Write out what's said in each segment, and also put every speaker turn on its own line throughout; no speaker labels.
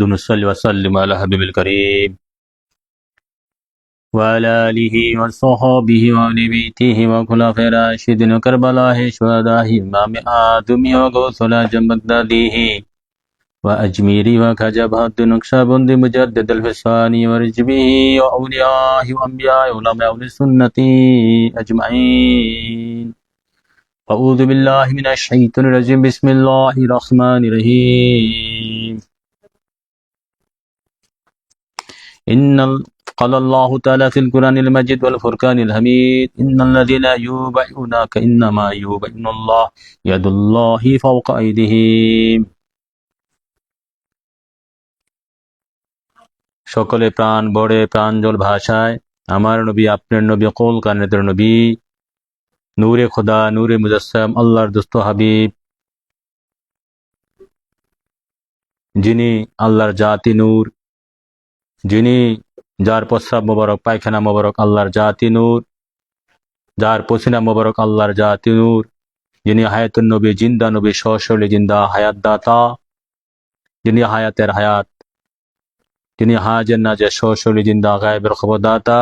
ونصلي وسلم على حبيب الكريم وعلى آله وصحبه وأهل بيته وخلفاء الراشدين وكربلاء شهداء إمام آدم وغوث الأعظم بغداديه وأجميري وخجبهد نقشبند مجدد الفساني ورجبه وأوليائه وأنبيائه وعلماء أهل السنة أجمعين. أعوذ بالله من الشيطان الرجيم. بسم الله الرحمن الرحيم. قال الله تعالى في القرآن المجيد والفرقان الحميد إن الذين يبايعونك إنما يبايعون الله يد الله فوق أيديهم. সকলে প্রাণ ভরে প্রাঞ্জল ভাষায় আমার নবী আপনার নবী কোল কানেতের নবী নূরে খোদা নূরে মুজাসসাম আল্লাহর দোস্ত হাবিব, যিনি আল্লাহর জাতি নূর, যিনি যার প্রস্রাব মোবারক পায়খানা মোবারক আল্লাহর জাতি নূর, যার পসিনা মোবারক আল্লাহর জাতি নূর, যিনি হায়াতুন নবী জিন্দা নবী সশরীরে জিন্দা হায়াত দাতা, যিনি হায়াতের হায়াত, যিনি হাজের নাজের সশরীরে জিন্দা গায়েবের খবর দাতা,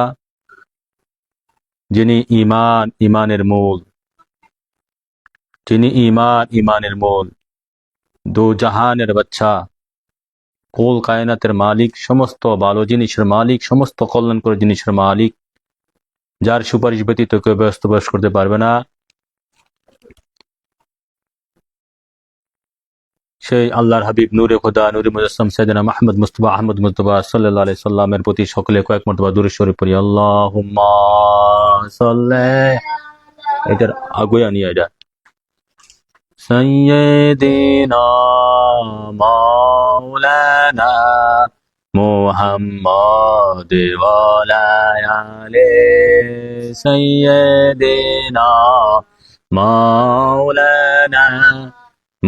যিনি ইমানের মূল, যিনি ইমানের মূল, দু জাহানের বাচ্চা, কোল কায়নাতের মালিক, সমস্ত ভালো জিনিসের মালিক, সমস্ত কল্যাণকর জিনিসের মালিক, যার সুপারিশ ব্যতীত কেউ বাস্তবায়ন করতে পারবে না, সেই আল্লাহর হাবিব নূরে খোদা নূরে মুজাসসাম সাইয়েদনা মুহাম্মদ মুস্তাফা আহমদ মুস্তাফা সাল্লাল্লাহু আলাইহি সাল্লামের প্রতি সকলে কয়েক মর্তবা দুরূদ শরীফ পড়ি। আল্লাহুম্মা সাল্লি, এটার আগুয়া নিয়ে এটা সাইয়্যিদিনা মাওলানা মুহাম্মদ ওয়া আলা আলি সাইয়্যিদিনা মাওলানা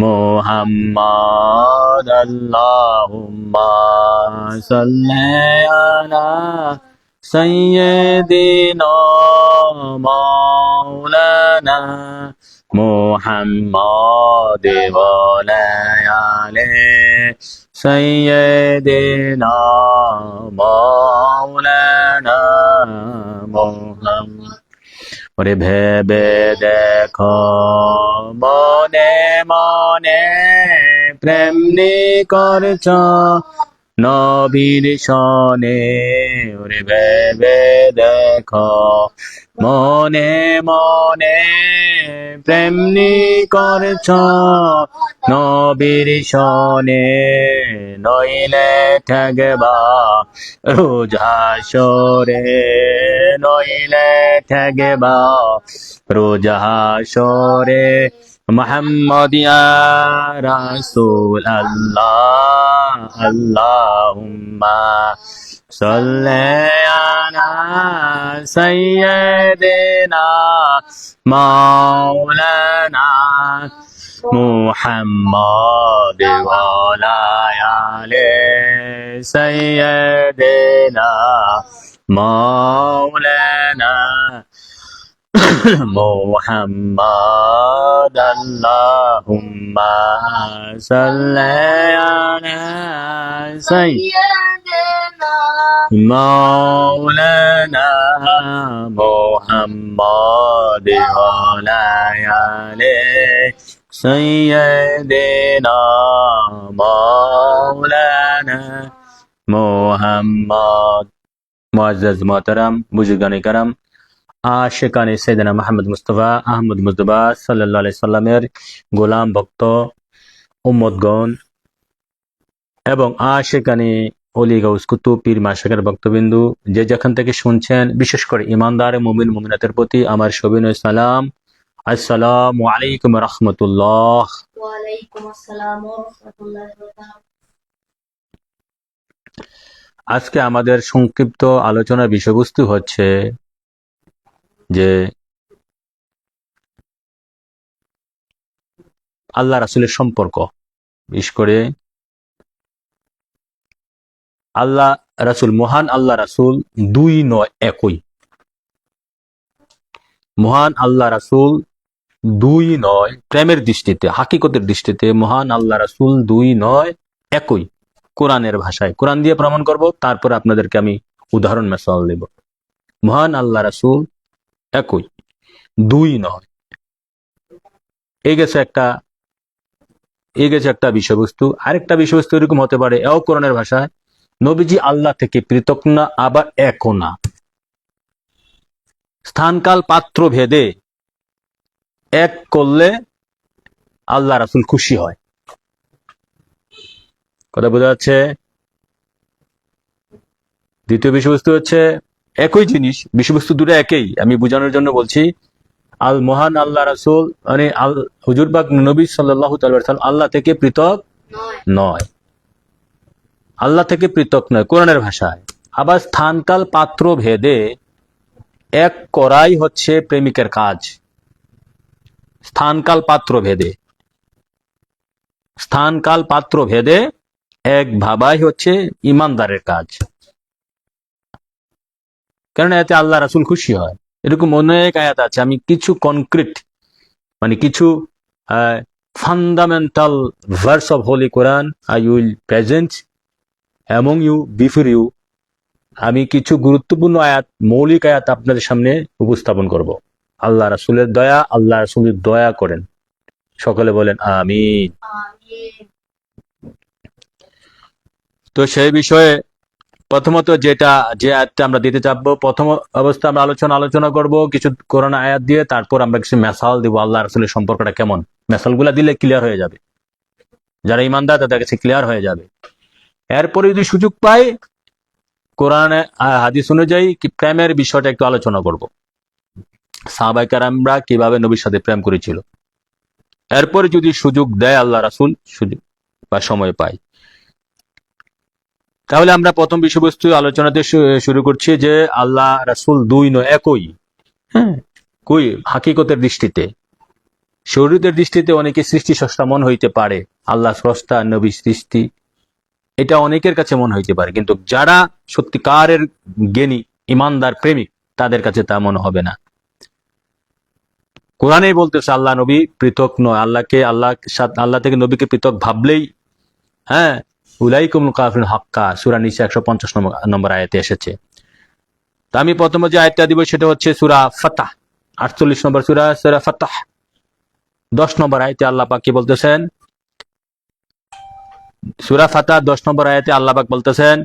মুহাম্মদ। আল্লাহুম্মা সাল্লি আলা সাইয়্যিদিনা মাওলানা মুহাম্মদ ওয়া আলা আলি সাইয়্যিদিনা মাওলানা মুহাম্মদ। ওরে ভেবে দেখো মনে মনে প্রেম নি করছ নবীর সনে। ওরে ভেবে দেখো মনে মনে প্রেম নি করছ নবীর সনে। নইলে ঠগবা রোজ হাসরে, নইলে ঠগবা রোজ হাসরে। মুহাম্মদ ইয়া রাসূল আল্লাহ, আল্লাহুম্মা সাল্লি আলা সাইয়্যিদিনা মাওলানা মুহাম্মদ ওয়া আলা আলি সাইয়্যিদিনা মাওলানা মুহাম্মদ। আল্লাহুম্মা সাল্লি আলা সাইয়্যিদিনা মাওলানা মুহাম্মদ ওয়া আলা আলি সাইয়্যিদিনা মাওলানা মুহাম্মদ। মুআজ্জাজ মুহতারাম বুজুর্গানে কারাম, আশিকানে সাইয়েদনা মুহাম্মদ মুস্তাফা আহমদ মুজতবা সাল্লাল্লাহু আলাইহি সাল্লামের গোলাম ভক্ত উম্মতগণ এবং আশিকানে ওলি গাউস কুতুব পীর মাশায়েখের ভক্তবিন্দু, যে যেখান থেকে শুনছেন, বিশেষ করে ইমানদার মুমিন মুমিনাতের প্রতি আমার সবিনয় সালাম। আসসালামু আলাইকুম ওয়া রাহমাতুল্লাহ।
ওয়া আলাইকুম আসসালাম ওয়া রাহমাতুল্লাহি ওয়া বারাকাতুহু।
আজকে আমাদের সংক্ষিপ্ত আলোচনার বিষয়বস্তু হচ্ছে যে আল্লাহ রাসূলের সম্পর্ক, বিশেষ করে আল্লাহ রাসূল, মহান আল্লাহ রাসূল দুই নয় একই। মহান আল্লাহ রাসূল দুই নয়, প্রেমের দৃষ্টিতে হাকিকতের দৃষ্টিতে মহান আল্লাহ রাসূল দুই নয় একই। কোরআনের ভাষায়, কোরআন দিয়ে প্রমাণ করব, তারপর আপনাদেরকে আমি উদাহরণ মেসাল দেব। মহান আল্লাহ রাসূল একই, দুই নয়। এই গেছে একটা বিষয়বস্তু। আরেকটা বিষয়বস্তু এরকম হতে পারে, এও কোরআনের ভাষায়, নবীজি আল্লাহ থেকে পৃথক না, আবার একও না। স্থানকাল পাত্র ভেদে এক করলে আল্লাহ রাসূল খুশি হয়। কথা বোঝা যাচ্ছে? দ্বিতীয় বিষয়বস্তু হচ্ছে একই জিনিস, বিষয়বস্তু দুটো একই, আমি বোঝানোর জন্য বলছি। মহান আল্লাহ রাসূল মানে হুজুর পাক নবী সাল্লাল্লাহু তাআলা সাল্লাম আল্লাহ থেকে পৃথক নয়, আল্লাহ থেকে পৃথক নয় কোরআনের ভাষায়। আবার স্থানকাল পাত্র ভেদে এক করাই হচ্ছে প্রেমিকের কাজ। স্থানকাল পাত্র ভেদে এক ভাবাই হচ্ছে ইমানদারের কাজ। কেননা এতে আল্লাহ রাসূল খুশি হয়। এরকম অনেক আয়াত আছে। আমি কিছু কনক্রিট মানে কিছু fundamental verse of holy Quran I will present among you before you. আমি কিছু গুরুত্বপূর্ণ আয়াত, মৌলিক আয়াত আপনাদের সামনে উপস্থাপন করব। আল্লাহ রাসূলের দয়া, আল্লাহ রাসূল দয়া করেন। সকলে বলেন আমিন। তো সেই বিষয়ে প্রথমত যে আয়াতটা আমরা দিতে চাপবো, প্রথম অবস্থা আমরা আলোচনা করব কিছু কোরআন আয়াত দিয়ে, তারপর আমরা কিছু মেসাল দিব আল্লাহ রাসূলের সম্পর্কটা কেমন। মেসালগুলা দিলে ক্লিয়ার হয়ে যাবে, যারা ইমানদার তাদের কাছে ক্লিয়ার হয়ে যাবে। এরপরে যদি সুযোগ পাই, কোরআনে হাদিস অনুযায়ী কি প্রেমের বিষয়টা একটু আলোচনা করব। সাহাবায়ে কেরামরা কিভাবে নবীর সাথে প্রেম করেছিল। এরপরে যদি সুযোগ দেয় আল্লাহ রাসূল, সুযোগ বা সময় পায়, তাহলে আমরা প্রথম বিষয়বস্তু আলোচনাতে শুরু করছি যে আল্লাহ রাসূল দুই নয়, একই। হ্যাঁ, কই হাকিকতের দৃষ্টিতে, শরীয়তের দৃষ্টিতে অনেকে সৃষ্টি স্রষ্টা মন হইতে পারে, আল্লাহ স্রষ্টা, নবী সৃষ্টি, এটা অনেকের কাছে মন হইতে পারে, কিন্তু যারা সত্যিকারের জ্ঞানী, ইমানদার, প্রেমিক, তাদের কাছে তা মনে হবে না। কোরআনেই বলতেছে আল্লাহ নবী পৃথক নয়, আল্লাহ থেকে নবীকে পৃথক ভাবলেই, হ্যাঁ, উলাইকুমুল কাফিরুন হাক্কা, সূরা নিসা 150 নম্বর আয়াতে এসেছে। তা আমি প্রথমে যে আয়াতটা দিব সেটা হচ্ছে সূরা ফাতহ, 48 নম্বর সূরা ফাতহ 10 নম্বর আয়াতে আল্লাহ পাক কি বলতেছেন? সূরা ফাতহ 10 নম্বর আয়াতে আল্লাহ পাক বলতেছেন,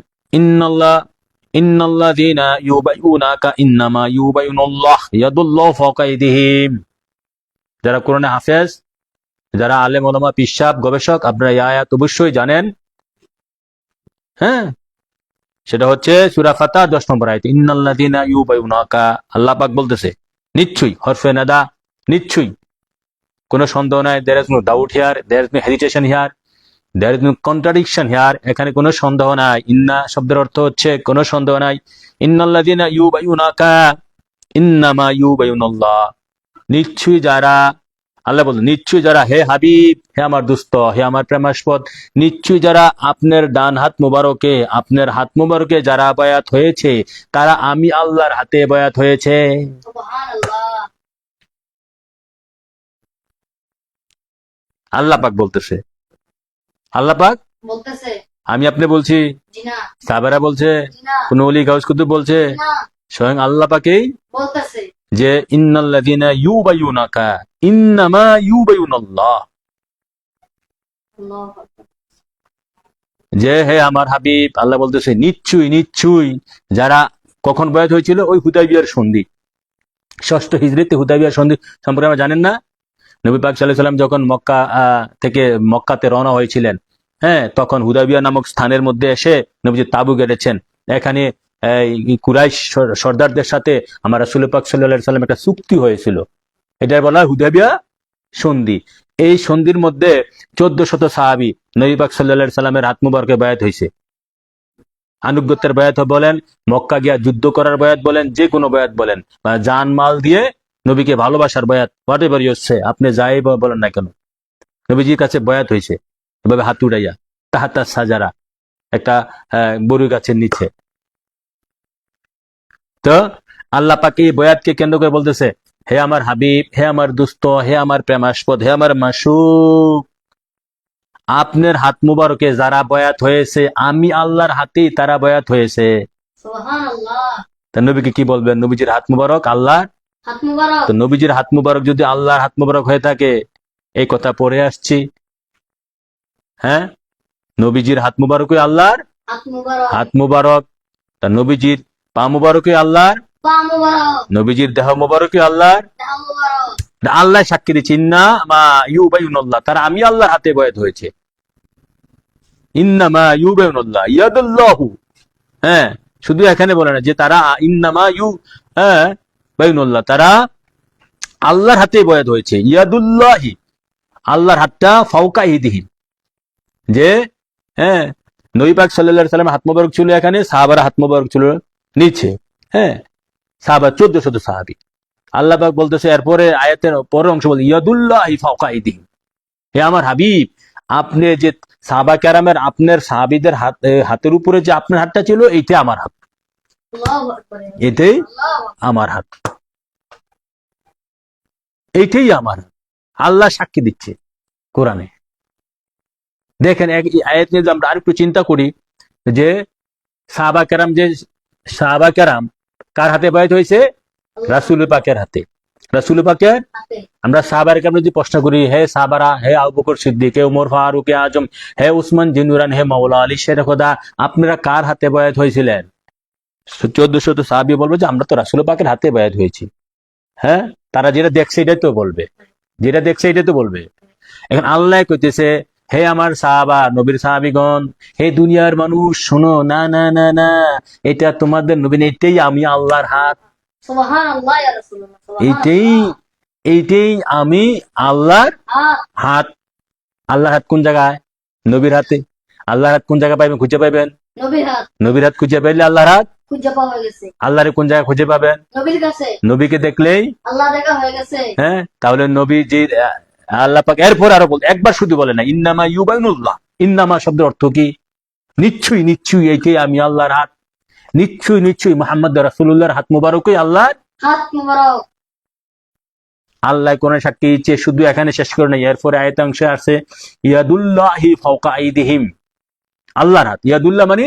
ইন্নাল্লাযীনা ইউবাইউনাকা ইন্নামা ইউবাইউনাল্লাহ ইয়াদুল্লাহু ফাওকা আইদিহিম। যারা কোরআনে হাফেজ, যারা আলেম ওলামা, পিশাব, গবেষক, আপনারা এই আয়াত অবশ্যই জানেন। হ্যাঁ, সেটা হচ্ছে সূরা ফাতহ 10 নম্বর আয়াত, ইন্নাল্লাযীনা ইউবাইউনাকা, আল্লাহ পাক বলতেছে নিশ্চয়ই, হরফে নাদা, নিশ্চয়ই, কোনো সন্দেহ নাই, there is no doubt here, there is no hesitation here, there is no contradiction here, এখানে কোনো সন্দেহ নাই। ইন্না শব্দের অর্থ হচ্ছে কোনো সন্দেহ নাই। ইন্নাল্লাযীনা ইউবাইউনাকা ইন্নামা ইউবাইউনাল্লাহ, নিশ্চয়ই যারা, আল্লাহ বলেন নিশ্চয়ই যারা, হে হাবিব, হে আমার দুস্ত, হে আমার প্রেমাস্পদ, নিশ্চয়ই যারা আপনার ডান হাত মুবারকে, আপনার হাত মুবারকে যারা বায়াত হয়েছে, তারা আমি আল্লাহর হাতে বায়াত হয়েছে।
সুবহানাল্লাহ।
আল্লাহ পাক বলতেছে, আল্লাহ পাক
বলতেছে,
আমি আপনি বলছি,
জি না,
সাহাবারা বলছে,
জি না,
কোন ওলি গাউস কুতুব বলছে,
জি না,
স্বয়ং আল্লাহ পাকেই
বলতেছে।
যে ইন্নাল্লাযীনা ইউবাইউনাকা ইন্নামা ইউবাইউনাল্লাহ,
আল্লাহু আকবার।
যে হে আমার হাবিব, আল্লাহ বলতেছে নিশ্চয়ই, নিশ্চয়ই যারা, কখন বয়াত হয়েছিল? ওই হুদাইবিয়ার সন্ধি, 6ষ্ঠ হিজরিতে হুদাইবিয়ার সন্ধি সম্পর্কে আমরা জানেন না? নবী পাক সাল্লাল্লাহু আলাইহি সাল্লাম যখন মক্কা থেকে মক্কাতে রওনা হয়েছিলেন, হ্যাঁ, তখন হুদাইবিয়া নামক স্থানের মধ্যে এসে নবীজি তাবু গেড়েছেন। এখানে কুরাইশ সর্দারদের সাথে আমার রাসূল পাক সাল্লাল্লাহু আলাইহি সাল্লাম একটা চুক্তি হয়েছিল, এটা বলা হয় হুদাইবিয়া সন্ধি। এই সন্ধির মধ্যে 1400 সাহাবী নবী পাক সাল্লাল্লাহু আলাইহি সাল্লামের হাত মুবারকে বায়াত হয়েছে। আনুগত্যের বায়াত বলেন, মক্কা গিয়া যুদ্ধ করার বায়াত বলেন, যে কোনো বায়াত বলেন, বা জান মাল দিয়ে নবীকে ভালোবাসার বায়াত, হোয়াট এভার হচ্ছে, আপনি যাই বলেন না কেন, নবীজির কাছে বায়াত হয়েছে এভাবে হাত উড়াইয়া, তাহাতা সাজারা, একটা বড়ি গাছের নিচে। তো আল্লাহ পাক এই বয়াতকে কেন্দ্র করে বলতেছে, হে আমার হাবিব, হে আমার দুস্ত, হে আমার প্রেমাস্পদ, হে আমার মাসুক, আপনার হাত মুবারকে যারা বয়াত হয়েছে আমি আল্লাহর হাতেই তারা বয়াত হয়েছে।
সুবহানাল্লাহ।
তা নবীকে কি বলবেন? নবীজির হাত মুবারক আল্লাহ।
হাত মুবারক।
তো নবীজির হাত মুবারক যদি আল্লাহর হাত মুবারক হয়ে থাকে, এই কথা পড়ে আসছি, হ্যাঁ, নবীজির হাত মুবারকই আল্লাহর
হাত মুবারক।
হাত মুবারক। তা নবীজির পা মুবারকই আল্লাহর,
পা মুবারক।
নবীজির দেহ মুবারকই আল্লাহর।
দেহ মুবারক।
আল্লাহ সাক্ষী দিচ্ছে, ইন্না মা ইউবাইনুল্লাহ, তারা আমি আল্লাহর হাতে বয়াত হয়েছে। ইন্না মা ইউবাইনুল্লাহ ইয়াদুল্লাহু, হ্যাঁ, শুধু এখানে বলে না যে তারা ইন্না মা ইউ, হ্যাঁ, বাইনুল্লাহ, তারা আল্লাহর হাতে বয়াত হয়েছে। ইয়াদুল্লাহি, আল্লাহর হাতটা ফাওকা ইদিহিম, যে, হ্যাঁ, নবী পাক সাল্লাল্লাহু আলাইহি সাল্লামের হাত মোবারক ছিল এখানে, সাহাবারা হাত মোবারক ছিল নিচে, হ্যাঁ, সাহাবা 1400 সাহাবী। আল্লাহ পাক বলতেছে এরপরে আয়াতের পরের অংশ বলতে ইয়াদুল্লাহি ফাওকা ইদিহিম, হে আমার হাবিব, আপনি যে সাহাবা কেরামের আপনার সাহাবীদের হাতের উপরে যে আপনার হাতটা ছিল, এইটা আমার হাত,
আল্লাহু আকবার।
এটাই
আল্লাহু আকবার।
আমার হাত, এইটাই আমার হাত। আল্লাহ সাক্ষী দিচ্ছে কোরআনে। দেখেন এক আয়াত নিয়ে যদি আমরা আরেকটু চিন্তা করি, যে সাহাবা কেরাম কার হাতে বয়াত হয়েছে? রাসূল পাকের হাতে। রাসূল পাকের,
হাতে।
আমরা সাহাবার কেরাম যদি প্রশ্ন করি, হে সাহাবারা, হে আবু বকর সিদ্দিক, হে ওমর ফারুক আজম, হে উসমান জিন্নুরান, হে মাওলা আলী শের খোদা, আপনারা কার হাতে বয়াত হয়েছিলেন? 1400 সাহাবী বলবে যে আমরা তো রাসূল পাকের হাতে বয়াত হয়েছি। হ্যাঁ, তারা যেটা দেখছে এটাই তো বলবে, যেটা দেখছে এটাই তো বলবে। এখন আল্লাহ কইতেছে, হে আমার সাহাবা, নবীর সাহাবীগণ, হে দুনিয়ার মানুষ, শোনো, না না না না, এটা তোমাদের নবী না, এটাই আমি আল্লাহর হাত,
সুবহানাল্লাহ ইয়া রাসূলুল্লাহ।
এইটাই
সুবহানাল্লাহ।
এইটাই আমি আল্লাহর
হাত।
হাত। আল্লাহর হাত কোন জায়গায়? নবীর হাতে। আল্লাহর হাত কোন জায়গায় পাইবেন? খুঁজে পাইবেন
নবীর হাত।
নবীর হাত খুঁজে পাইলে আল্লাহর হাত।
খুঁজে পাওয়া গেছে।
আল্লাহরে কোন জায়গায় খুঁজে পাবেন?
নবীর কাছে।
নবীকে দেখলেই,
আল্লাহ দেখা হয়ে গেছে।
হ্যাঁ, তাহলে নবীজির আল্লাহ পাক এরপর আরো বল, একবার শুধু বলে না, ইন্নামা ইউবাইনুল্লাহ। ইন্নামা শব্দের অর্থ কি? নিশ্চয়ই, নিশ্চয়ই এইটাই আমি আল্লাহর হাত, নিশ্চয়ই, নিশ্চয়ই মুহাম্মদ রাসূলুল্লাহর হাত মুবারকই আল্লাহর
হাত মুবারক।
আল্লাহ কোন সাক্ষী দিচ্ছে, শুধু এখানে শেষ করে নাই, এরপরে আয়াতাংশে আছে ইয়াদুল্লাহি ফাওকা আইদিহিম, আল্লাহর হাত। ইয়াদুল্লাহ মানে,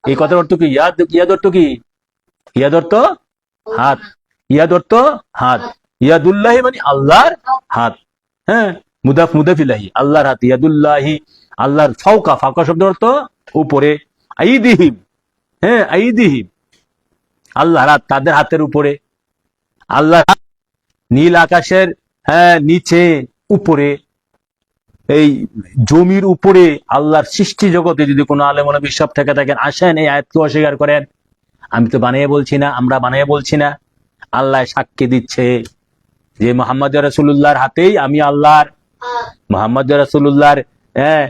এই কথার অর্থ কি? ইয়াদ অর্থ কি? ইয়াদ অর্থ হাত, ইয়াদ অর্থ হাত, ইয়াদুল্লাহি মানে আল্লাহর হাত, হ্যাঁ, মুদাফ মুদাফ ইলাইহি, আল্লাহর হাত, ইয়াদুল্লাহি, আল্লাহর ফাওকা, ফাওকা শব্দের অর্থ উপরে, আইদিহিম, হ্যাঁ, আইদিহিম, আল্লাহর হাত, তাদের হাতের উপরে। আল্লাহর হাত নীল আকাশের, হ্যাঁ, নিচে, উপরে, এই জমির উপরে, আল্লাহর সৃষ্টি জগতে যদি কোনো আলেম ওলামা বিশ্বাস থেকে থাকেন, আসেন এই আয়াতকে অস্বীকার করেন। আমি তো বানিয়ে বলছি না, আমরা বানিয়ে বলছি না, আল্লাহ সাক্ষী দিচ্ছে যে মুহাম্মদ রাসূলুল্লাহর হাতেই আমি আল্লাহর,
হাত।
মুহাম্মদ রাসূলুল্লাহর, হ্যাঁ,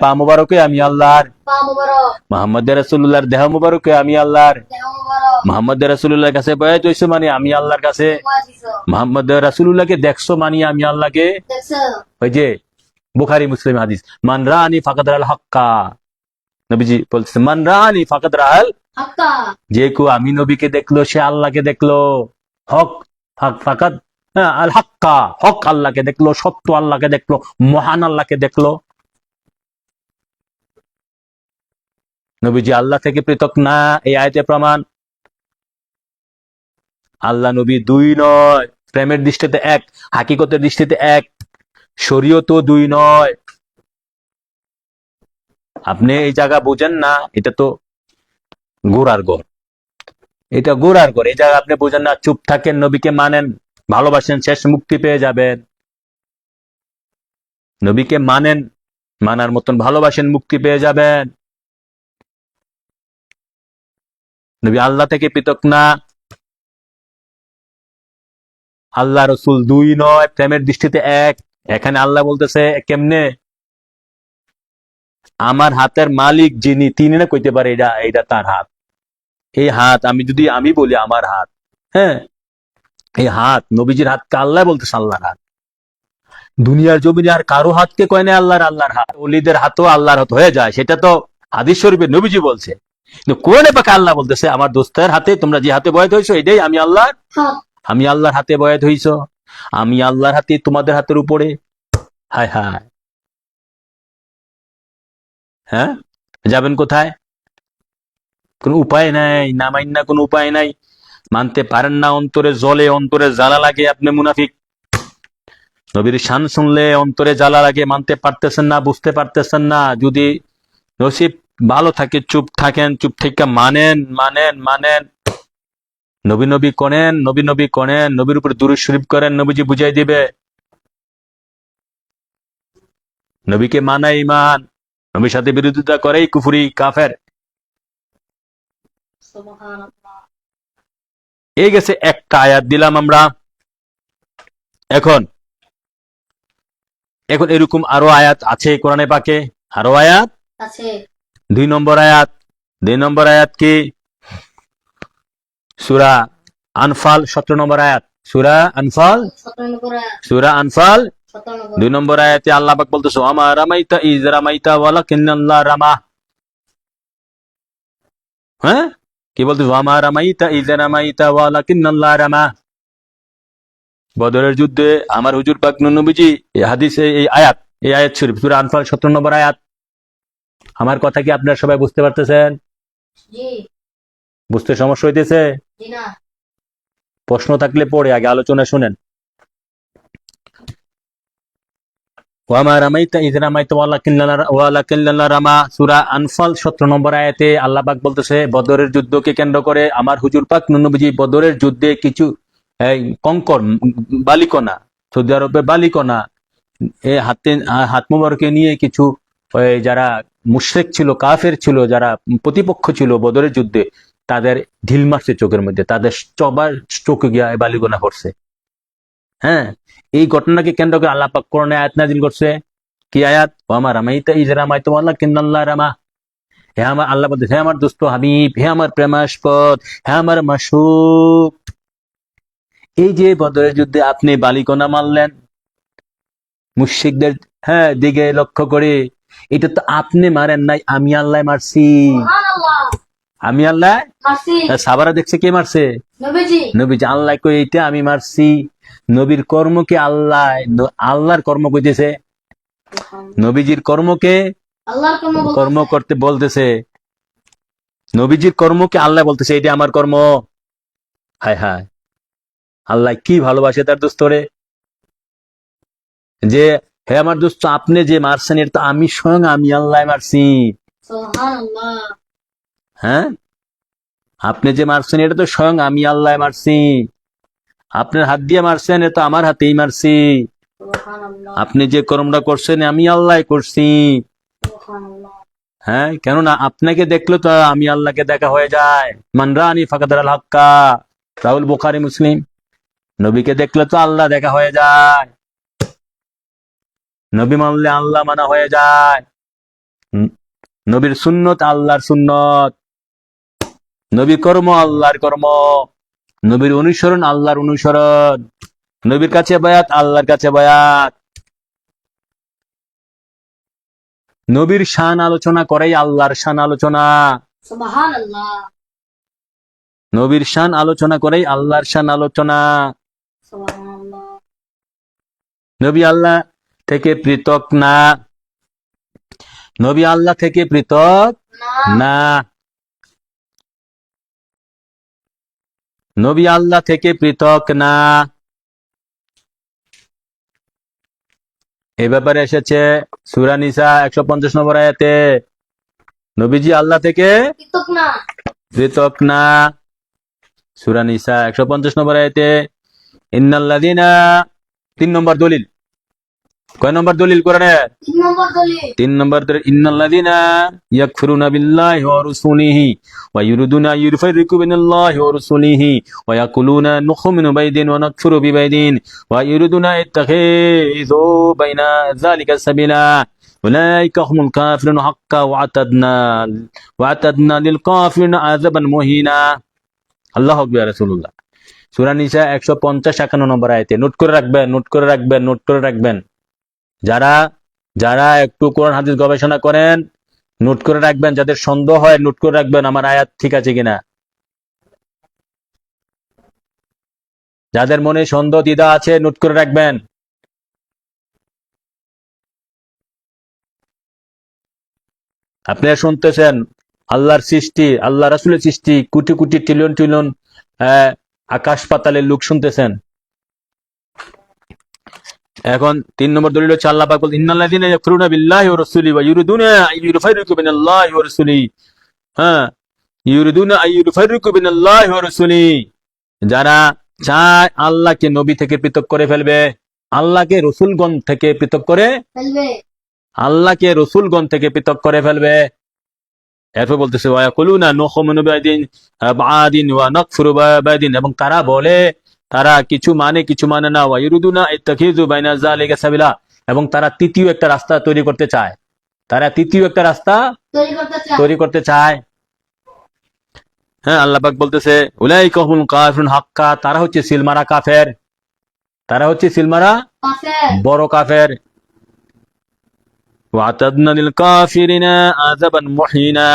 পা মুবারকে আমি আল্লাহর,
পা মুবারক।
মুহাম্মদ রাসূলুল্লাহর দেহ মুবারকে আমি আল্লাহর,
দেহ মুবারক।
মুহাম্মদ রাসূলুল্লাহর কাছে বয়াত হইছো মানে আমি আল্লাহর কাছে,
ওয়াজিছো।
মুহাম্মদ রাসূলুল্লাহকে দেখছো মানে আমি আল্লাহকে।
দেখছো।
ওই যে বুখারী মুসলিম হাদিস, মান রাআনি ফাকাদ রাআল হাক্কা, নবীজি বলছেন মান রাআনি ফাকাদ রাআল,
হাক্কা।
যে কেউ আমি নবীকে দেখলো সে আল্লাহকে দেখলো। হক, ফাকাদ, হ্যাঁ, আল হাক্কা, হক আল্লাহকে দেখলো, সত্য আল্লাহকে দেখলো, মহান আল্লাহকে দেখলো। নবীজি আল্লাহ থেকে পৃথক না, এই আয়াতে প্রমাণ। আল্লাহ নবী দুই নয়, প্রেমের দৃষ্টিতে এক, হাকিকতের দৃষ্টিতে এক, শরীয়তও দুই নয়। আপনি এই জায়গা বুঝেন না, এটা তো গোড়ার ঘর, এটা গোড়ার ঘর, এই জায়গা আপনি বুঝেন না, চুপ থাকেন, নবীকে মানেন, ভালোবাসেন, শেষ মুক্তি পেয়ে যাবেন। নবীকে মানেন, মানার মতন ভালোবাসেন, মুক্তি পেয়ে যাবেন। নবী আল্লাহ থেকে পৃথক না, আল্লাহ রসুল দুই নয়, প্রেমের দৃষ্টিতে এক। এখানে আল্লাহ বলতেছে কেমনে? আমার হাতের মালিক যিনি, তিনি না কইতে পারে এটা এটা তার হাত। এই হাত আমি যদি আমি বলি আমার হাত, হ্যাঁ, এই হাত, নবীজির হাতকে আল্লাহ বলতেছে আল্লাহর হাত। দুনিয়ার জমিনে আর কারো হাতকে কয় না আল্লাহর হাত। ওলিদের হাতও আল্লাহর হাত হয়ে যায়, সেটা তো হাদিস শরীফে নবীজি বলছে। কিন্তু কোরআনে পাকে আল্লাহ বলতেছে আমার দোস্তের হাতে, তোমরা যে হাতে বয়াত হইছো এটাই আমি আল্লাহর,
হাত।
আমি আল্লাহর হাতে বয়াত হইছো, আমি আল্লাহর হাতে তোমাদের হাতের উপরে। হায় হায়, হ্যাঁ, যাবেন কোথায়? কোনো উপায় নাই, না মাইন্না কোনো উপায় নাই, মানতে পারেন না, অন্তরে জ্বলে, অন্তরে জ্বালা লাগে, আপনি মুনাফিক। নবীর শান শুনলে অন্তরে জ্বালা লাগে, মানতে পারতেছেন না, বুঝতে পারতেছেন না। যদি নসিব ভালো থাকে, চুপ থাকেন, চুপ থেকে মানেন, মানেন, মানেন, নবী নবী করেন, নবী নবী করেন, নবীর উপর দুরূদ শরীফ করেন, নবীজি বুঝাই দিবে। নবীকে মানা ঈমান, নবীর সাথে বিরোধিতা করেই কুফরি, কাফের।
সুবহানাল্লাহ।
এই গেছে একটা আয়াত দিলাম আমরা। এখন এখন এরকম আরো আয়াত আছে কোরআনে পাকে, আরো আয়াত।
আছে।
2 নম্বর আয়াত, 2 নম্বর আয়াত কি? সূরা আনফাল 17 নম্বর আয়াত। সূরা আনফাল,
17 নম্বর আয়াত।
সূরা আনফাল
17 নম্বর।
2 নম্বর আয়াতে আল্লাহ পাক বলতেছে, আমা রামাইতা ইজ রামাইতা ওয়ালাকিন্নাল্লাহ রামা। হ্যাঁ, কি বলতেছে? আমা রামাইতা ইজ রামাইতা ওয়ালাকিন্নাল্লাহ রামা। বদরের যুদ্ধে আমার হুজুর পাক নবীজি, এই হাদিসে এই আয়াত, এই আয়াত শরীফ সূরা আনফাল 17 নম্বর আয়াত। আমার কথা কি আপনারা সবাই বুঝতে পারতেছেন?
জি।
বুঝতে সমস্যা হইতেছে?
জি না।
প্রশ্ন থাকলে পরে, আগে আলোচনা শুনেন। ওয়ামা রামাইতা ইজ রামাইতা ওয়ালাকিন্নাল্লাহ রামা, সূরা আনফাল 17 নম্বর আয়াতে আল্লাহ পাক বলতেছে, বদরের যুদ্ধকে কেন্দ্র করে আমার হুজুর পাক নবীজি বদরের যুদ্ধে কিছু এই কঙ্কর, বালিকণা, সৌদি আরবে বালিকণা, এই হাত মোবারকে নিয়ে কিছু যারা মুশরিক ছিল, কাফের ছিল, যারা প্রতিপক্ষ ছিল বদরের যুদ্ধে, তাদের ঢিল মারছে চোখের মধ্যে, তাদের সবার চোখে গিয়া এই বালিকণা পড়ছে। হ্যাঁ, এই ঘটনাকে কেন্দ্র করে আল্লাহ পাক কোরআনে আয়াত নাযিল করছে। কি আয়াত? ওয়ামা রামাইতা ইজ রামাইতা ওয়ালাকিন্নাল্লাহ রামা। হে আমার, আল্লাহ বলতে, হে আমার দোস্ত হাবিব, হে আমার প্রেমাস্পদ, হে আমার মাসুক, এই যে বদরের যুদ্ধে আপনি বালিকণা মারলেন মুশরিকদের, হ্যাঁ, দিকে লক্ষ্য করে, এটা তো আপনি মারেন নাই, আমি আল্লাহ মারছি।
সুবহানাল্লাহ।
আমি আল্লাহ
মারছি।
সাহাবারা দেখছে কে মারছে?
নবীজি।
নবীজি। আল্লাহ কই এইটা আমি মারছি। নবীর কর্মকে আল্লাহ, আল্লাহর কর্ম কইতেছে, নবীজির কর্মকে
আল্লাহর
কর্ম করতে বলতেছে, নবীজির কর্মকে আল্লাহ বলতেছে এটা আমার কর্ম। হায় হায়, আল্লাহ কি ভালোবাসে তার দোস্তরে, যে হে আমার দোস্ত, আপনি যে মারছেন এটা তো আমি স্বয়ং আমি আল্লাহ মারছি।
সুবহানাল্লাহ।
হ্যাঁ, আপনি যে মারছেন এটা তো স্বয়ং আমি আল্লাহ মারছি। আপনার হাত দিয়ে মারছেন, এটা তো আমার হাতেই মারছি।
সুবহানাল্লাহ।
আপনি যে কর্মটা করছেন আমি আল্লাহ করছি।
সুবহানাল্লাহ।
হ্যাঁ, কেননা আপনাকে দেখলে তো আমি আল্লাহকে দেখা হয়ে যায়। মান রানি ফাকাদার আল হক্কা, রাহুল বুখারী মুসলিম। নবীকে দেখলে তো আল্লাহ দেখা হয়ে যায়, নবী মানলে আল্লাহ মানা হয়ে যায়। নবীর সুন্নত আল্লাহর সুন্নত, নবীর কর্ম আল্লাহর কর্ম, নবীর অনুসরণ আল্লাহর অনুসরণ, নবীর কাছে বায়াত আল্লাহর কাছে বায়াত। নবীর শান আলোচনা করেই আল্লাহর শান আলোচনা,
সুবহানাল্লাহ।
নবীর শান আলোচনা করেই আল্লাহর শান আলোচনা।
সুবহানাল্লাহ।
নবী আল্লাহ থেকে পৃথক না, নবী আল্লাহ থেকে পৃথক
না।
না, নবী আল্লাহ থেকে পৃথক না। এ ব্যাপারে এসেছে সূরা নিসা 150 নম্বর আয়াতে, নবীজি আল্লাহ থেকে
পৃথক না।
পৃথক না। সূরা নিসা 150 নম্বর আয়াতে, ইন্নাল্লাযিনা, 3 নম্বর দলিল। কয় নম্বর দলিল কোরআনে?
3 নম্বর দলিল।
3 নম্বর দলিল, ইন্নাল্লাযিনা ইয়াকফুরুনা বিল্লাহি ওয়া রাসূলিহি ওয়া ইউরিদুনা ইউফাররিকু বাইনাল্লাহি ওয়া রাসূলিহি ওয়া ইয়াকুলুনা নুখমিনু বাইদিন ওয়া নাকফুরু বিবাইদিন ওয়া ইউরিদুনা ইত্তাখিযু বাইনা যালিকা সাবিলা উলাইকা হুমুল কাফিরুন হাক্কা ওয়া আতাদনা লিল কাফিরিনা আযাবান মুহিনা। আল্লাহু আকবার। রাসূলুল্লাহ। সূরা নিসা 150-51 নম্বর আয়াতে, নোট করে রাখবেন, নোট করে রাখবেন, নোট করে রাখবেন। যারা যারা একটু কোরআন হাদিস গবেষণা করেন, নোট করে রাখবেন। যাদের সন্দেহ হয় নোট করে রাখবেন আমার আয়াত ঠিক আছে কিনা। যাদের মনে সন্দেহ দ্বিধা আছে নোট করে রাখবেন। আপনারা শুনতেছেন আল্লাহর সৃষ্টি, আল্লাহ রাসূলের সৃষ্টি, কোটি কোটি ট্রিলিয়ন ট্রিলিয়ন আকাশ পাতালের লোক শুনতেছেন। এখন 3 নম্বর দলিল হচ্ছে আল্লাহ পাক বলেন ইন্নাল্লাযীনা ইয়াকফুরুনা বিল্লাহি ওয়া রাসূলিহি ওয়া ইউরিদুনা আইয়ুফাররিকু বাইনাল্লাহি ওয়া রাসূলিহি, হ্যাঁ, ইউরিদুনা আইয়ুফাররিকু বাইনাল্লাহি ওয়া রাসূলিহি, যারা চায় আল্লাহকে নবী থেকে পৃথক করে ফেলবে, আল্লাহকে রাসূলগণ থেকে পৃথক করে
ফেলবে।
আল্লাহকে রাসূলগণ থেকে পৃথক করে ফেলবে। এরপর বলতেছে ওয়া ইয়াকুলুনা নুখমিনু বিআদিন বাদিন ওয়া নাকফুরু বিআদিন, এবং তারা বলে তারা কিছু মানে কিছু মানে না, ওয়া ইউরিদুনা ইত্তাখিযু বাইনা যালিকা সাবিলা, এবং তারা তৃতীয় একটা রাস্তা তৈরি করতে চায়, তারা তৃতীয় একটা রাস্তা
তৈরি করতে চায়।
তৈরি করতে চায়। হ্যাঁ, আল্লাহ পাক বলতেছে উলাইকা হুমুল কাফিরুন হাক্কা, তারা হচ্ছে সিলমারা কাফের, তারা হচ্ছে সিলমারা
কাফের।
বড় কাফের। ওয়াতাদনা লিল কাফিরিনা আযাবান মুহিনা,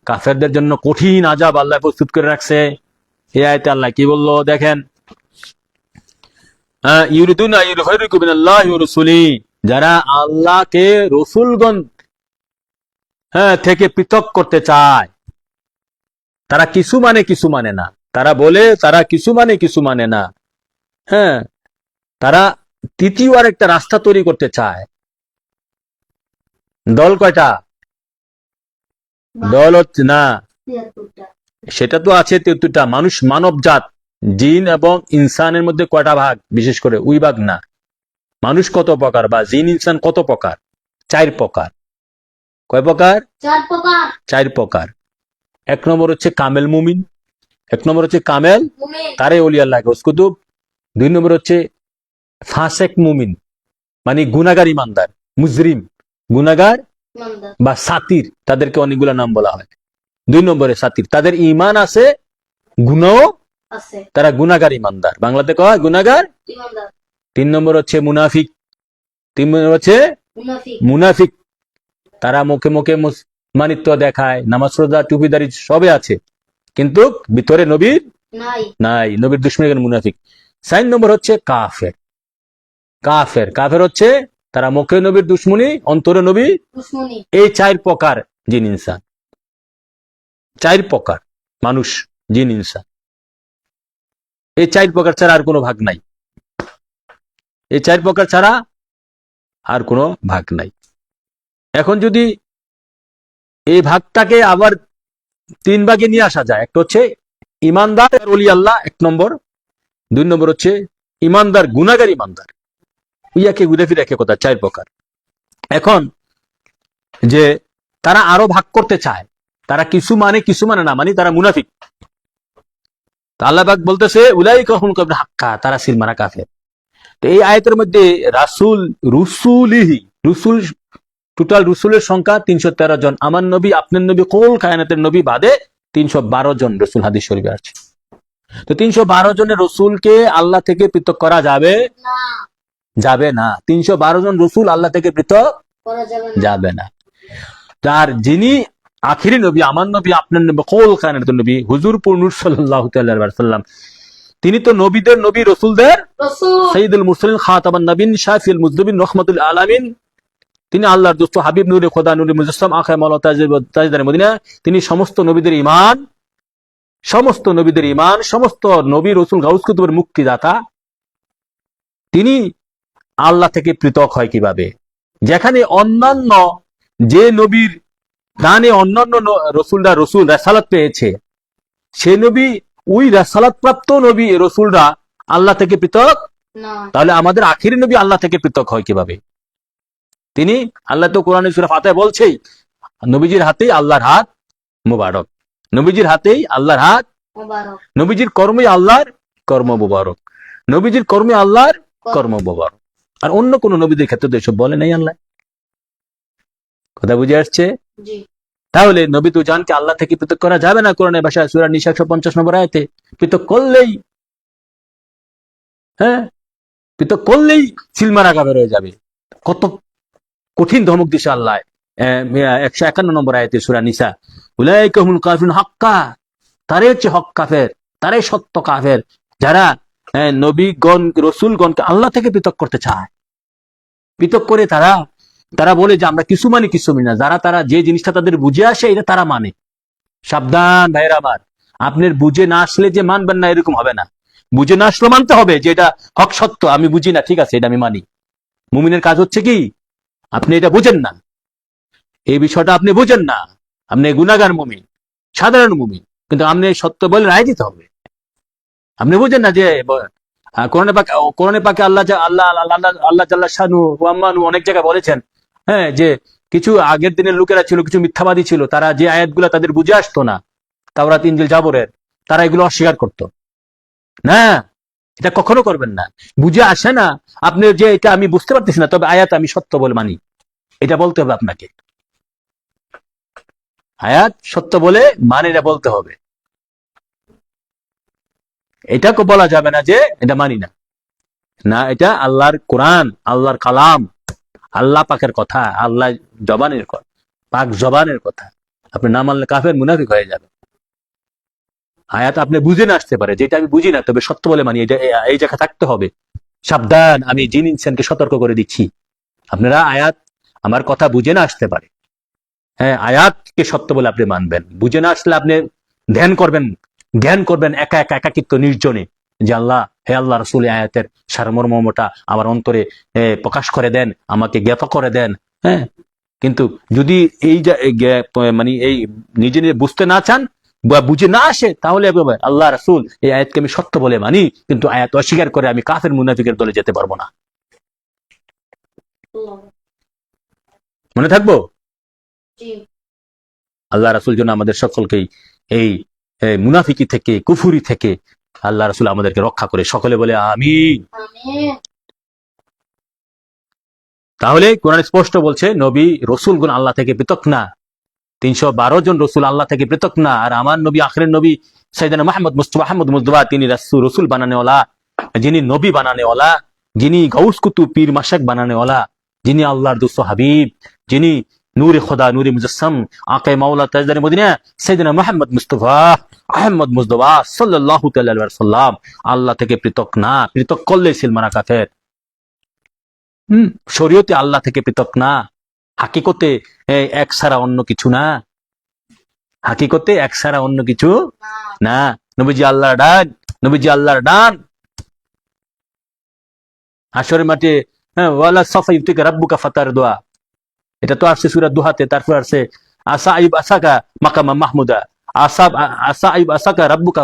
কাফেরদের জন্য কঠিন আযাব আল্লাহ প্রস্তুত করে রাখছে। এই আয়াতে আল্লাহ কি বললো দেখেন, ইউরিদুনা ইউফারিকু বিনাল্লাহি ওয়া রাসূলিহি, যারা আল্লাহকে রাসূলগণ থেকে পৃথক করতে চায়, তারা কিছু মানে কিছু মানে না, তারা বলে তারা কিছু মানে কিছু মানে না, হ্যাঁ, তারা তৃতীয় আর একটা রাস্তা তৈরি করতে চায়। দল কয়টা? দল হচ্ছে না,
73টা।
সেটা তো আছে 73টা। মানুষ, মানব জাত, জিন এবং ইনসানের মধ্যে কয়টা ভাগ, বিশেষ করে ওই ভাগ না, মানুষ কত প্রকার বা জিন ইনসান কত প্রকার? 4 প্রকার। কয় প্রকার?
4 প্রকার।
4 প্রকার। 1 নম্বর হচ্ছে কামেল মুমিন, 1 নম্বর হচ্ছে কামেল
মুমিন।
তারে ওলি আল্লাহ কুতুব। 2 নম্বর হচ্ছে ফাসেক মুমিন, মানে গুনাহগার ইমানদার, মুজরিম, গুনাহগার
ইমানদার।
বা সাতির, তাদেরকে অনেকগুলো নাম বলা হয়। 2 নম্বরে সাতির, তাদের ঈমান আছে, গুনাহ,
আছে।
তারা গুনাহগার ইমানদার, বাংলাতে কয় গুনাহগার।
ইমানদার।
3 নম্বর হচ্ছে মুনাফিক, 3 নম্বর হচ্ছে
মুনাফিক।
মুনাফিক, তারা মুখে মুখে মানিত্ব দেখায়, নামাজ রোজা টুপিদারি সবে আছে, কিন্তু ভিতরে নবীর
নাই।
নাই, নবীর দুশমনী, মুনাফিক। 4 নম্বর হচ্ছে কাফের, কাফের, কাফের হচ্ছে তারা মুখে নবীর দুশমনী, অন্তরে নবী।
দুশমনী।
এই 4 প্রকার জিন ইনসান, 4 প্রকার মানুষ, জিন ইনসান, এই 4 প্রকার ছাড়া আর কোনো ভাগ নাই, এই 4 প্রকার ছাড়া আর কোনো ভাগ নাই। এখন যদি এই ভাগটাকে আবার 3 ভাগে নিয়ে আসা যায়, একটা হচ্ছে ইমানদার ওলি আল্লাহ 1 নম্বর, 2 নম্বর হচ্ছে ইমানদার গুনাহগার ইমানদার, ইয়াকে ঘুরে ফিরে একে কথা 4 প্রকার। এখন যে তারা আরো ভাগ করতে চায়, তারা কিছু মানে কিছু মানে না, মানে তারা মুনাফিক। আল্লাহ পাক বলতেছে উলাইকা হুমুল কাফিরুন হাক্কা, তারা সিলমারা কাফের। তো এই আয়াতের মধ্যে রাসূল, রুসুলিহি, রুসুল, টোটাল রসুলের সংখ্যা 313 জন। আমার নবী, আপনার নবী, কোল কায়নাতের নবী বাদে 312 জন রসুল হাদিস শরীফে আছে। তো 312 জনের রসুলকে আল্লাহ থেকে পৃথক করা যাবে
না।
যাবে না। 312 জন রসুল আল্লাহ থেকে পৃথক
করা যাবে না।
যাবে না। তার যিনি আখিরি নবী, আমার নবী, আপনার নবী, কোল কায়নাতের নবী, হুজুর নূর সাল্লাল্লাহু তাআলা আলাইহি ওয়াসাল্লাম, তিনি তো নবীদের নবী, রসুলদের
রাসূল।
সাইয়্যিদুল মুরসালিন, খাতামান নবীন, শাফিউল মুযনিবিন, রাহমাতুল আলামিন। তিনি আল্লাহর দোস্ত, হাবিব, নূরে খোদা, নূরে মুজাসসাম, আখে মাওলা, তাজদারে মদিনা। তিনি সমস্ত নবীদের ঈমান, সমস্ত নবীদের ঈমান, সমস্ত নবী রসুল গাউস কুতুবের মুক্তিদাতা। তিনি আল্লাহ থেকে পৃথক হয় কিভাবে? যেখানে অন্যান্য যে নবীর দানে অন্যান্য রসুলরা রসুল রেসালাত পেয়েছে, সে নবী, ওই রেসালাত প্রাপ্ত নবী রসুলরা আল্লাহ থেকে পৃথক
না।
তাহলে আমাদের আখিরি নবী আল্লাহ থেকে পৃথক হয় কিভাবে? তিনি, আল্লাহ তো কোরআনে সূরা ফাতিহা বলছেই, নবীজির হাতেই আল্লাহর হাত মুবারক, নবীজির হাতেই আল্লাহর হাত
মুবারক,
নবীজির কর্মই আল্লাহর কর্ম মুবারক, নবীজির কর্মই আল্লাহর কর্ম মুবারক। আর অন্য কোন নবীদের ক্ষেত্রে তো এসব বলে নাই আল্লাহ। কথা বুঝে আসছে?
জি।
তাহলে নবী তো জানকে আল্লাহ থেকে পৃথক করা যাবে না। কোরআনের ভাষায় সূরা নিসা 150 নম্বর আয়াতে, পৃথক করলেই, হ্যাঁ, পৃথক করলেই সিলমারা কাফের হয়ে যাবে। কত কঠিন ধমক দিছে আল্লাহ 151 নম্বর আয়াতে সূরা নিসা, উলাইকা হুমুল কাফিরুন হাক্কা, তারাই হচ্ছে হক কাফের, তারাই সত্য কাফের, যারা নবীগণ রসুলগণকে আল্লাহ থেকে পৃথক করতে চায়, পৃথক করে তারা তারা বলে যে আমরা কিছু মানি কিছু মানি না, তারা যে জিনিসটা তাদের বুঝে আসে এটা তারা মানে। সাবধান ভাইরা আমার, আপনার বুঝে না আসলে যে মানবেন না এরকম হবে না। বুঝে না আসলে মানতে হবে যে এটা হক সত্য, আমি বুঝি না, ঠিক আছে, এটা আমি মানি। মুমিনের কাজ হচ্ছে কি, আপনি এটা বুঝেন না, এই বিষয়টা আপনি বুঝেন না, আপনি গুনাহগার মুমিন, সাধারণ মুমিন, কিন্তু আপনি সত্য বলে রায় দিতে হবে। আপনি বুঝেন না যে কোরআনে পাকে আল্লাহ আল্লাহ আল্লাহ আল্লাহ জাল্লা শানু ওয়া আমানু অনেক জায়গায় বলেছেন, হ্যাঁ, যে কিছু আগের দিনের লোকেরা ছিল, কিছু মিথ্যাবাদী ছিল, তারা যে আয়াতগুলো তাদের বুঝে আসতো না, তাওরাত ইনজিল জাবরের, তারা এগুলো অস্বীকার করত না। এটা কখনো করবেন না। বুঝে আসে না আপনি যে এটা আমি বুঝতে পারতেছি না, তবে আয়াত আমি সত্য বলে মানি, এটা বলতে হবে আপনাকে। আয়াত সত্য বলে মানে এটা বলতে হবে। এটা বলা যাবে না যে এটা মানি না। না, এটা আল্লাহর কোরআন, আল্লাহর কালাম, আল্লাহ পাকের কথা, আল্লাহ জবানের কথা, পাক জবানের কথা। আপনি না মানলে কাফের মুনাফিক হয়ে যাবে। আয়াত আপনি বুঝে না আসতে পারে যেটা আমি বুঝি না, তবে সত্য বলে মানি, এটা এই জায়গায় থাকতে হবে। সাবধান, আমি জিন ইনসানকে সতর্ক করে দিচ্ছি, আপনারা আয়াত আমার কথা বুঝে না আসতে পারে, হ্যাঁ, আয়াতকে সত্য বলে আপনি মানবেন। বুঝে না আসলে আপনি ধ্যান করবেন, জ্ঞান করবেন একা একা, একাকিত্ব নির্জনে, যে আল্লাহ, হে আল্লাহ, রসুল আয়াতের সারমর্মটা আমার অন্তরে প্রকাশ করে দেন, আমাকে জ্ঞাত করে দেন। হ্যাঁ, কিন্তু যদি এই মানে এই নিজে নিজে বুঝতে না চান বা বুঝে না আসে, তাহলে আল্লাহ রসুল এই আয়াতকে আমি সত্য বলে মানি, কিন্তু আয়াত অস্বীকার করে আমি কাফের মুনাফিকের দলে যেতে পারবো না। মনে থাকবো? আল্লাহ রাসূল যেন আমাদের সকলকেই এই মুনাফিকি থেকে, কুফুরি থেকে আল্লাহ রাসূল আমাদেরকে রক্ষা করে। সকলে বলে আমিন। তাহলে কোরআন স্পষ্ট বলছে নবী রসুলগণ আল্লাহ থেকে পৃথক না। 312 জন রসুল আল্লাহ থেকে পৃথক না। আর আমার নবী, আখিরের নবী সাইয়েদনা মুহাম্মদ মুস্তাফা, তিনি রসুল বানানেওয়ালা, যিনি নবী বানানেওয়ালা, যিনি গাউস কুতুব পীর মাশায়েখ বানানেওয়ালা, যিনি আল্লাহর দুস্থ হাবিব, যিনি নূরে খোদা, নূরে মুজাসসাম, আকে মাওলা তাজদারে মদিনা সাইয়েদনা মুহাম্মদ মুস্তাফা আহমদ মুজতবা সাল্লাল্লাহু তাআলা আলাইহি ওয়াসাল্লাম আল্লাহ থেকে পৃথক না। পৃথক করলে সিলমানা কাফের। শরীয়তে আল্লাহ থেকে পৃথক না, হাকিকতে এক ছাড়া অন্য কিছু না, হাকিকতে এক ছাড়া অন্য কিছু না। নবীজি আল্লাহর ডান, নবীজি আল্লাহর ডান। হাশরের মাঠে ওয়ালা সাফা ইউতিকা রাব্বুকা ফাতার দোয়া, এটা তো আসছে সূরা দুহাতে। তারপর আসছে আসাইব আসাকা মাকামা মাহমুদা, আসাইব আসাকা রাব্বুকা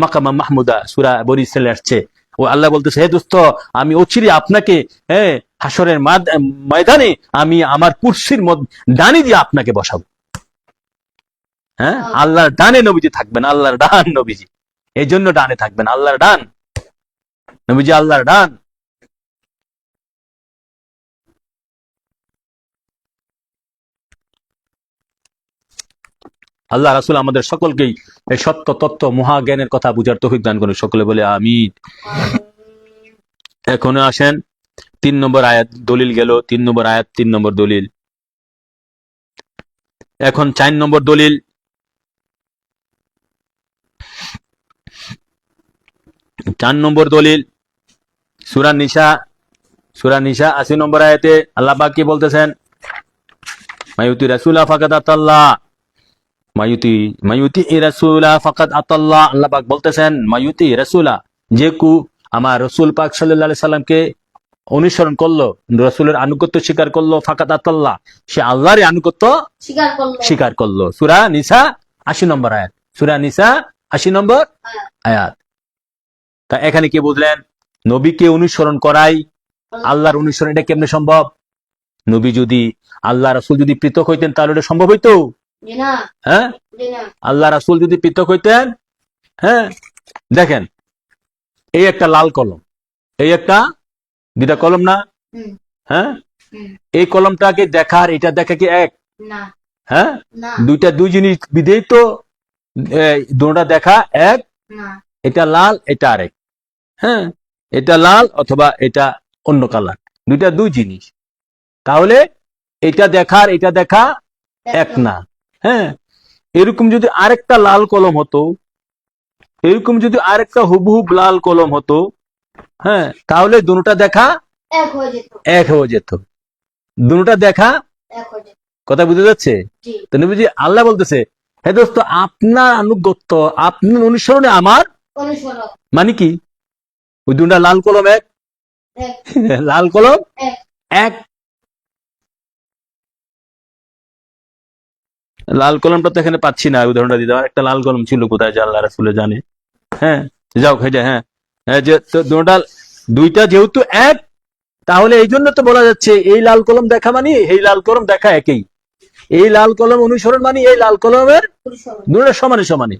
মাকামা মাহমুদা, সূরা বনী ইসরাইলে আসছে। ও আল্লাহ বলতেছে, হে দোস্ত, আমি অচিরে আপনাকে হাশরের ময়দানে আমি আমার কুরসির ডানে দিয়ে আপনাকে বসাবো। হ্যাঁ, আল্লাহর ডানে নবীজি থাকবেন, আল্লাহর ডান নবীজি, এই জন্য ডানে থাকবেন, আল্লাহর ডান নবীজি, আল্লাহর ডান। আল্লাহ রাসূল আমাদের সকলকেই এই সত্য তত্ত্ব মহাজ্ঞানের কথা বুঝার তৌফিক দান করুন। সকলে বলে আমিন। এখনো আসেন 3 নম্বর আয়াত, দলিল গেল 3 নম্বর আয়াত, 3 নম্বর দলিল। এখন 4 নম্বর দলিল। 4 নম্বর দলিল সূরা নিসা, সূরা নিসা 80 নম্বর আয়াতে আল্লাহ পাক কি বলতেছেন? মায়ুতি রাসূলা ফাকাদ আতাল্লাহ, মায়ুতি রাসূলা ফাকাদ আতাল্লাহ। আল্লাহ পাক বলতেছেন মায়ুতি রাসূলা, যে আমার রাসূল পাক সাল্লাল্লাহু আলাইহি সাল্লামকে অনুসরণ করলো, রাসূলের আনুগত্য স্বীকার করলো, ফাকাদ আতাল্লাহ, সে আল্লাহর আনুগত্য স্বীকার করলো। সূরা নিসা 80 নম্বর আয়াত, সূরা নিসা 80 নম্বর আয়াত। তা এখানে কি বুঝলেন? নবীকে অনুসরণ করাই আল্লাহর অনুসরণ। এটা কেমনে সম্ভব? নবী যদি, আল্লাহ রাসূল যদি পৃথক হইতেন তাহলে এটা সম্ভব হইতো? হ্যাঁ, আল্লাহ রাসূল যদি পৃথক হইতেন, হ্যাঁ, দেখেন এই একটা লাল কলম, এই একটা, দুইটা কলম না? হ্যাঁ, এই কলমটাকে দেখার এটা দেখা কি এক? হ্যাঁ, দুইটা দুই জিনিস বিধেই তো দুটোটা দেখা এক। এটা লাল, এটা আরেক। হ্যাঁ, এটা লাল অথবা এটা অন্য কালার, দুইটা দুই জিনিস। তাহলে এটা দেখার এটা দেখা এক না। হ্যাঁ, এরকম যদি আরেকটা লাল কলম হতো, এরকম যদি আরেকটা হুবহুব লাল কলম হতো, হ্যাঁ, তাহলে দুটোটা দেখা এক হয়ে যেত। দুটা দেখা
এক হয়ে যায়।
কথা বুঝে যাচ্ছে?
জি
তো নবীজি আল্লাহ বলতেছে, হে দোস্ত, আপনার আনুগত্য, আপনার অনুসরণে আমার
অনুসরণ
মানে কি? ওই দুটা লাল কলম এক,
এক
লাল কলম
এক
এক। লাল কলমটা তো এখানে পাচ্ছি না, উদাহরণটা দিতে হবে। একটা লাল কলম ছিল কোথায়, যে আল্লাহ রাসূল জানে। হ্যাঁ, যাও হেঁটে, হ্যাঁ হ্যাঁ, যে তো দুইটা যেহেতু এক, তাহলে এই জন্য তো বলা যাচ্ছে এই লাল কলম দেখা মানে এই লাল কলম দেখা একই। এই লাল কলম অনুসরণ মানে এই লাল কলমের
অনুসরণ।
দুটো সমানে সমানে।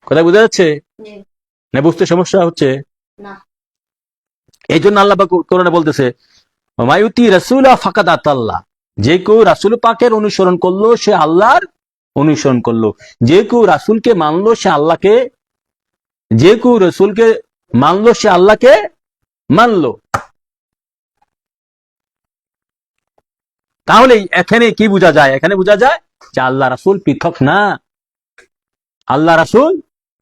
কথা বুঝা যাচ্ছে
জি
না? বুঝতে সমস্যা হচ্ছে?
না
এই জন্য আল্লাহ পাক কোরআনে বলতেছে, মায়ুতি রাসূলা ফাকাদ আতাল্লাহ, যে কেউ রাসূল পাকের অনুসরণ করলো সে আল্লাহর অনুসরণ করলো। যে কেউ রাসূলকে মানলো সে আল্লাহকে, যে কেউ রাসূলকে মানলো সে আল্লাহকে মানলো। তাহলে এখানে কি বোঝা যায়? এখানে বোঝা যায় যে আল্লাহ রাসূল পৃথক না, আল্লাহ রাসূল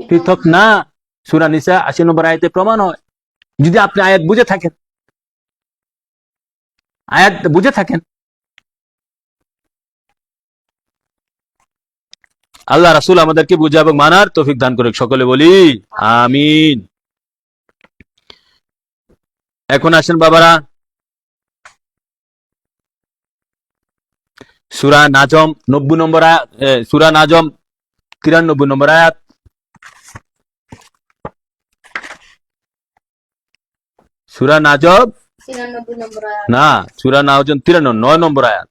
পৃথক না। সূরা নিসা ৮০ নম্বর আয়াতে প্রমাণ হয়। যদি আপনি আয়াত বুঝে থাকেন, আয়াত বুঝে থাকেন, আল্লাহ রাসূল আমাদেরকে বুঝা এবং মানার তৌফিক দান করুক। সকলে বলি আমিন। এখন আসেন বাবারা, সূরা নাজম ৯০ নম্বর আয়াত, সূরা নাজম ৯৩ নম্বর আয়াত। সূরা নাজম
৯৩ নম্বর আয়াত।
না, সূরা নাজম ৯ নম্বর আয়াত।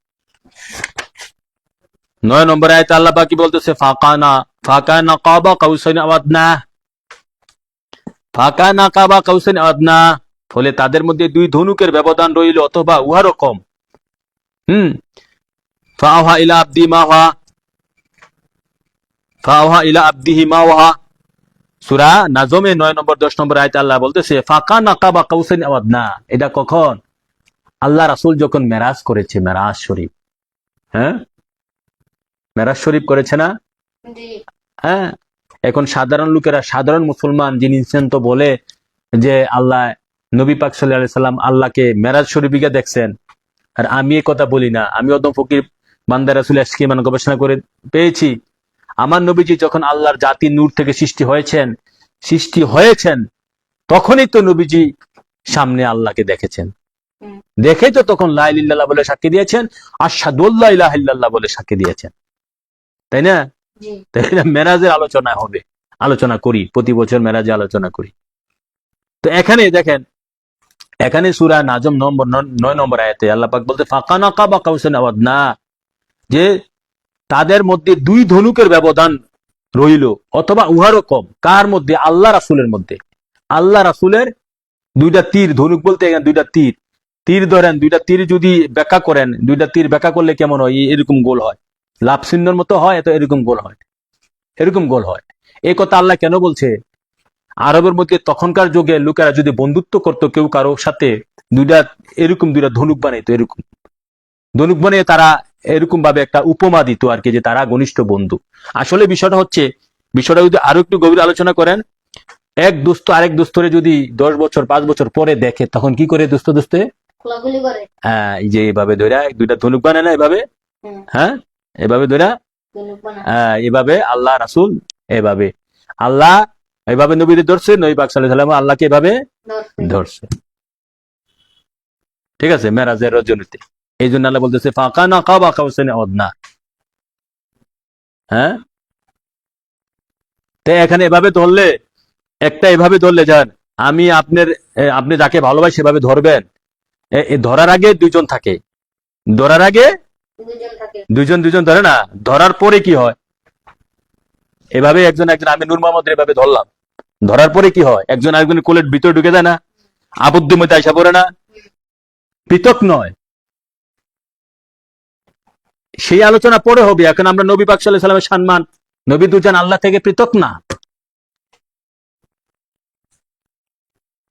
৯ নম্বর আয়াতে আল্লাহ পাক কি বলতেছে? ফাকানা কাবা কাউসাইন আও আদনা, ফাকানা কাবা কাউসাইন আও আদনা, ফলে তাদের মধ্যে দুই ধনুকের ব্যবধান রইল অথবা উহারও কম। ফাওহা ইলা আবদি মা ওয়া, ফাওহা ইলা আবদিহি মা ওয়া। সূরা নাজমে ৯ নম্বর ১০ নম্বর আয়াতে আল্লাহ বলতেছে ফাকানা কাবা কাউসাইন আও আদনা। এটা কখন? আল্লাহ রাসূল যখন মেরাজ করেছে, মেরাজ শরীফ। হ্যাঁ, মেরাজ শরীফ করেছে না?
জি
হ্যাঁ। এখন সাধারণ লোকেরা, সাধারণ মুসলমান যিনি তো বলে যে আল্লাহ, নবী পাক সাল্লাল্লাহু আলাইহি সাল্লাম আল্লাহকে মেরাজ শরীফে দেখছেন। আর আমি এই কথা বলি না, আমি অদম ফকির বান্দা রাসূল আজকে মানে গবেষণা করে পেয়েছি, আমার নবীজি যখন আল্লাহর জাতি নূর থেকে সৃষ্টি হয়েছেন তখনই তো নবীজি সামনে আল্লাহকে দেখেছেন। দেখেই তো তখন লা ইলাহা ইল্লাল্লাহ বলে সাক্ষী দিয়েছেন, আশহাদু আল্লা ইলাহা ইল্লাল্লাহ বলে সাক্ষী দিয়েছেন, তাই না?
জি
তাই না? মেরাজের আলোচনা হবে, আলোচনা করি, প্রতি বছর মেরাজে আলোচনা করি। তো এখানে দেখেন, এখানে সূরা নাজম ৯ নম্বর আয়াতে আল্লাহ পাক বলতে ফাকানা কাবা কাউসাইন আও আদনা, যে তাদের মধ্যে দুই ধনুকের ব্যবধান রইল অথবা উহারও কম। কার মধ্যে? আল্লাহ রাসূলের মধ্যে। আল্লাহ রাসূলের দুইটা তীর, ধনুক বলতে এখানে দুইটা তীর, তীর ধরেন, দুইটা তীর যদি ব্যাখ্যা করেন, দুইটা তীর ব্যাখ্যা করলে কেমন হয়? এরকম গোল হয়, লাভ চিহ্নের মতো হয়, এত এরকম গোল হয়, এরকম গোল হয়। এই কথা আল্লাহ কেন বলছে? আরবের মধ্যে তখনকার যুগে লোকেরা যদি বন্ধুত্ব করতো কেউ কারো সাথে, এরকম দুইটা ধনুক বানাইতো, এরকম ধনুক বানিয়ে তারা এরকম ভাবে একটা উপমা দিত আর কি, যে তারা ঘনিষ্ঠ বন্ধু। আসলে বিষয়টা যদি আরো একটু গভীর আলোচনা করেন, এক দোস্ত আরেক দোস্তরে যদি ১০ বছর ৫ বছর পরে দেখে, তখন কি করে দোস্তে?
খোলাখুলি করে।
হ্যাঁ, এই যে এইভাবে ধরে দুইটা ধনুক বানায় না, এভাবে। হ্যাঁ, এভাবে ধরে,
ধনুক বানায়।
এভাবে আল্লাহ রাসূল, এভাবে আল্লাহ এইভাবে নবীদের ধরছে, নবী পাক সাল্লাল্লাহু আলাইহি ওয়াসাল্লাম আল্লাহকে এভাবে ধরছে। ঠিক আছে, মেরাজের রজনীতে। এই জন্য আল্লাহ বলতেছে ফাকানা কাবা কাউসাইন আও আদনা। হ্যাঁ, তো এখানে এভাবে ধরলে, একটা এভাবে ধরলে, যান আপনি যাকে ভালোবাসেন সেভাবে ধরবেন। ধরার আগে দুইজন থাকে, ধরার আগে
দুজন থাকে।
দুইজন ধরে না, ধরার পরে কি হয়? এভাবে একজন, আমি নূর মোহাম্মদ এভাবে ধরলাম, ধরার পরে কি হয়? একজন আরেকজনের কোলের ভিতরে ঢুকে যায় না, আবদ্ধের মধ্যে আইসা পড়ে না, পৃথক নয়। সেই আলোচনা পরে হবে। এখন আমরা নবী পাক সাল্লাল্লাহু আলাইহি ওয়াসাল্লামের সম্মান, নবী দুজন আল্লাহ থেকে পৃথক না,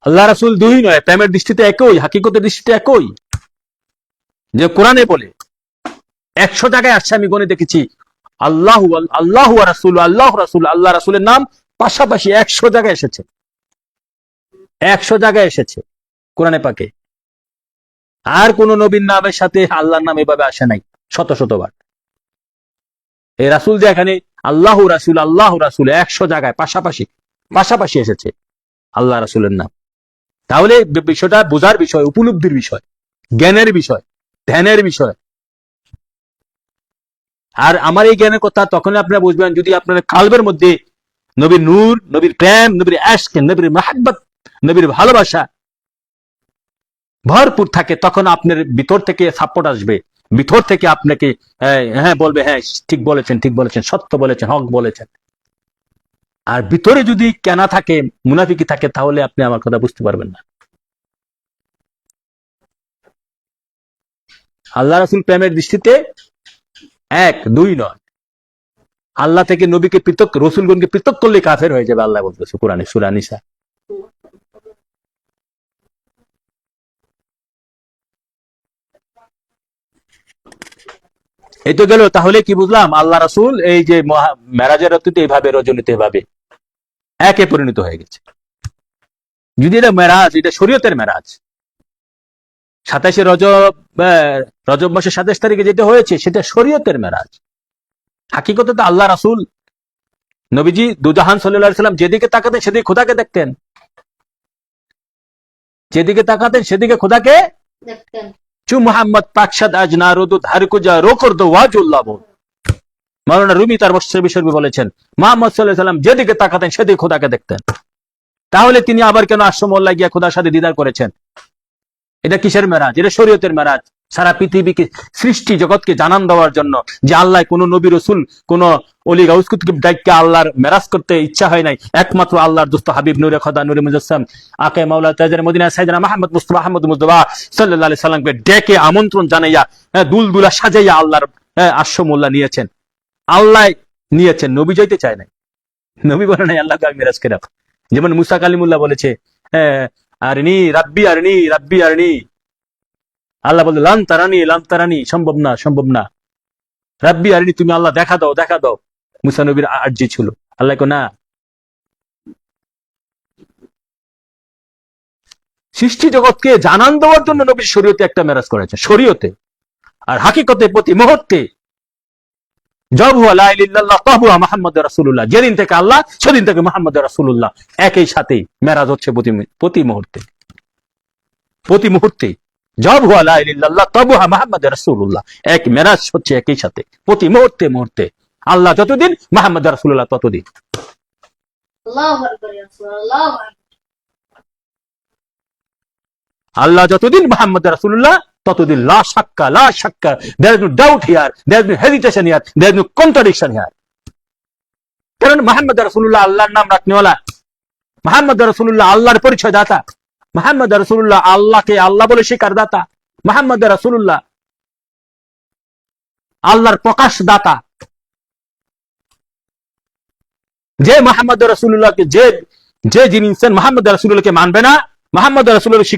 আল্লাহ রাসূল দুই নয়, প্রেমের দৃষ্টিতে একই, হাকিকতের দৃষ্টিতে একই। যে কোরআনে বলে ১০০ জায়গায় আসছে, আমি গণে দেখেছি, আল্লাহু রাসূল, আল্লাহ রাসূল, আল্লাহ রাসূলের নাম পাশাপাশি ১০০ জায়গায় এসেছে, ১০০ জায়গায় এসেছে কোরআনে পাকে। আর কোন নবীর নামের সাথে আল্লাহর নাম এভাবে আসে নাই শত শতবার। এই রাসূল যে এখানে আল্লাহ রাসূল 100 জায়গায় পাশাপাশি এসেছে আল্লাহ রাসূলের নাম। তাহলে বিষয়টা বোঝার বিষয়, উপলব্ধির বিষয়, জ্ঞানের বিষয়, ধ্যানের বিষয়। আর আমার এই জ্ঞানের কথা তখন আপনারা বুঝবেন যদি আপনার কালবের মধ্যে নবীর নূর, নবীর প্রেম, নবীর আশক, নবীর মাহাব্বত, নবীর ভালোবাসা ভরপুর থাকে। তখন আপনার ভিতর থেকে সাপোর্ট আসবে, ভিতর থেকে আপনাকে হ্যাঁ বলবে, হ্যাঁ ঠিক বলেছেন, সত্য বলেছেন, হক বলেছেন। আর ভিতরে যদি কেনা থাকে, মুনাফিকি থাকে, তাহলে আপনি আমার কথা বুঝতে পারবেন না। আল্লাহ রাসূল প্রেমের দৃষ্টিতে 1 2 নয়, আল্লাহ থেকে নবীকে পৃথক, রসুলগণকে পৃথক করলে কাফের হয়ে যাবে, আল্লাহ বলতেছে কোরআনে সূরা নিসা। এই তো গেল। তাহলে কি বুঝলাম? আল্লাহ রাসূল এই যে মেরাজের রাত্রিতে এইভাবে, রজনীতে এভাবে একে পরিণত হয়ে গেছে। যদি এটা মেরাজ, এটা শরীয়তের মেরাজ, 27 রজব মাসের 27 তারিখে যেতে হয়েছে, সেটা শরীয়তের মেরাজ। হাকিকতে তো আল্লাহ রাসূল নবীজি দুজাহান সাল্লাল্লাহু আলাইহি সাল্লাম যেদিকে তাকাতেন সেদিকে খোদাকে দেখতেন, যেদিকে তাকাতেন সেদিকে খোদাকে
দেখতেন।
চু মোহাম্মদ পাকশাদ আজ না রোদু ধারকুজা রোকর দো ওয়াজুল্লাহ বল। মাওলানা রুমি তার বিষয় বলেছেন, মুহাম্মদ সাল্লাল্লাহু আলাইহি সাল্লাম যেদিকে তাকাতেন সেদিকে খোদাকে দেখতেন। তাহলে তিনি আবার কেন আশ্রমোল্লাহ গিয়া খোদার সাথে দিদার করেছেন? এটা কিসের মেরাজ? এটা শরীয়তের মেরাজ। সারা পৃথিবীকে, সৃষ্টি জগৎকে জানান দেওয়ার জন্য যে আল্লাহ কোন নবী রসুল, কোন অলি গাউস কুতুব ডাইককে আল্লাহর মেরাজ করতে ইচ্ছা হয় নাই। একমাত্র আল্লাহর দোস্ত হাবিব নূরে খোদা নূরে মুজাসসাম আকে মাওলা তাজের মদিনা সাইয়েদনা মুহাম্মদ মুস্তাফা আহমদ মুজতবা সাল্লাল্লাহু আলাইহি সাল্লামকে ডেকে আমন্ত্রণ জানাইয়া দুলদুলা সাজাইয়া আল্লাহর আশ্রমোল্লাহ নিয়েছেন। আল্লাহ নিয়েছেন, নবী যাইতে চায় নাই। নবী বলে নাই আল্লাহকে আমি মেরাজ করে। যেমন মুসা কালিমুল্লাহ বলেছে, আরনি রাব্বি আরনি। আল্লাহ বলল লান তারানি, সম্ভব না। রাব্বি আরনি, তুমি আল্লাহ দেখা দাও। মুসা নবীর আরজি ছিল। আল্লাহ কো না। সৃষ্টি জগৎকে জানান দেওয়ার জন্য নবীর শরীয়তে একটা মেরাজ করেছে, শরীয়তে। আর হাকিকতে প্রতি মুহূর্তে মুহাম্মদ রাসূলুল্লাহ, যেদিন থেকে আল্লাহ সেদিন থেকে মুহাম্মদ রাসূলুল্লাহ, একই সাথে মেরাজ হচ্ছে প্রতি মুহূর্তে। জব হুয়া লা ইলাহা ইল্লাল্লাহ তাবুহা মুহাম্মদ রাসূলুল্লাহ, এক মেরাজ হচ্ছে একই সাথে প্রতি মুহূর্তে। আল্লাহ যতদিন, মুহাম্মদ রাসূলুল্লাহ ততদিন।
আল্লাহু আকবার, ইয়া রাসূলুল্লাহ।
আল্লাহ যতদিন, মুহাম্মদ রাসূলুল্লাহ ততদিন। লা শাক্কা, there is no doubt here, there is no hesitation here, there is no contradiction here। কারণ মুহাম্মদ রাসূলুল্লাহ আল্লাহর নাম রাখনেওয়ালা, মুহাম্মদ রাসূলুল্লাহ আল্লাহর পরিচয় দাতা, মুহাম্মদ রাসূলুল্লাহ আল্লাহকে আল্লাহ বলে স্বীকার দাতা, মুহাম্মদ রাসূলুল্লাহ আল্লাহর প্রকাশ দাতা। যে মুহাম্মদ রাসূলুল্লাহকে, যে যিনি ইনসান মুহাম্মদ রাসূলুল্লাহকে মানবে না, মুহাম্মদ রাসূলুল্লাহর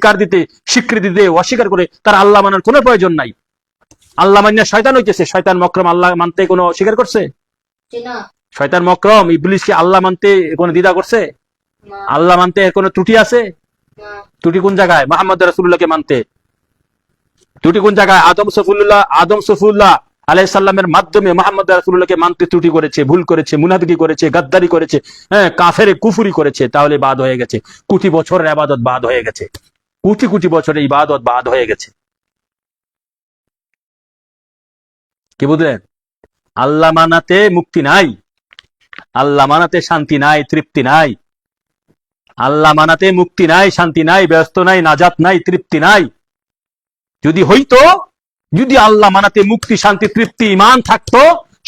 স্বীকৃতি দিতে অস্বীকার করে, তার আল্লাহ মানার কোনো প্রয়োজন নাই। আল্লাহ মানিয়া শয়তান হইতেছে। শয়তান মকরম আল্লাহ মানতে কোনো স্বীকার করছে? শয়তান মকরম ইবলিসকে আল্লাহ মানতে কোনো দ্বিধা করছে? আল্লাহ মানতে এর কোনো ত্রুটি আছে? ত্রুটি কোন জায়গায়? মুহাম্মদ রাসূলুল্লাহকে মানতে ত্রুটি কোন জায়গায়? আদম সফুল্লাহ আলাইহিস সালামের মাধ্যমে মুহাম্মদ রাসূলুল্লাহকে মানতে ত্রুটি করেছে, ভুল করেছে, মুনাফিকি করেছে, গাদ্দারি করেছে, কাফেরে কুফরি করেছে। তাহলে বাদ হয়ে গেছে, কোটি বছরের ইবাদত বাদ হয়ে গেছে, কোটি বছরের ইবাদত বাদ হয়ে গেছে। কি বুঝলেন? আল্লাহ মানাতে মুক্তি নাই, আল্লাহ মানাতে শান্তি নাই, তৃপ্তি নাই। আল্লাহ মানাতে মুক্তি নাই, শান্তি নাই, ব্যস্ত নাই, নাজাত নাই, তৃপ্তি নাই। যদি আল্লাহ মানাতে মুক্তি, শান্তি, তৃপ্তি, ঈমান থাকতো,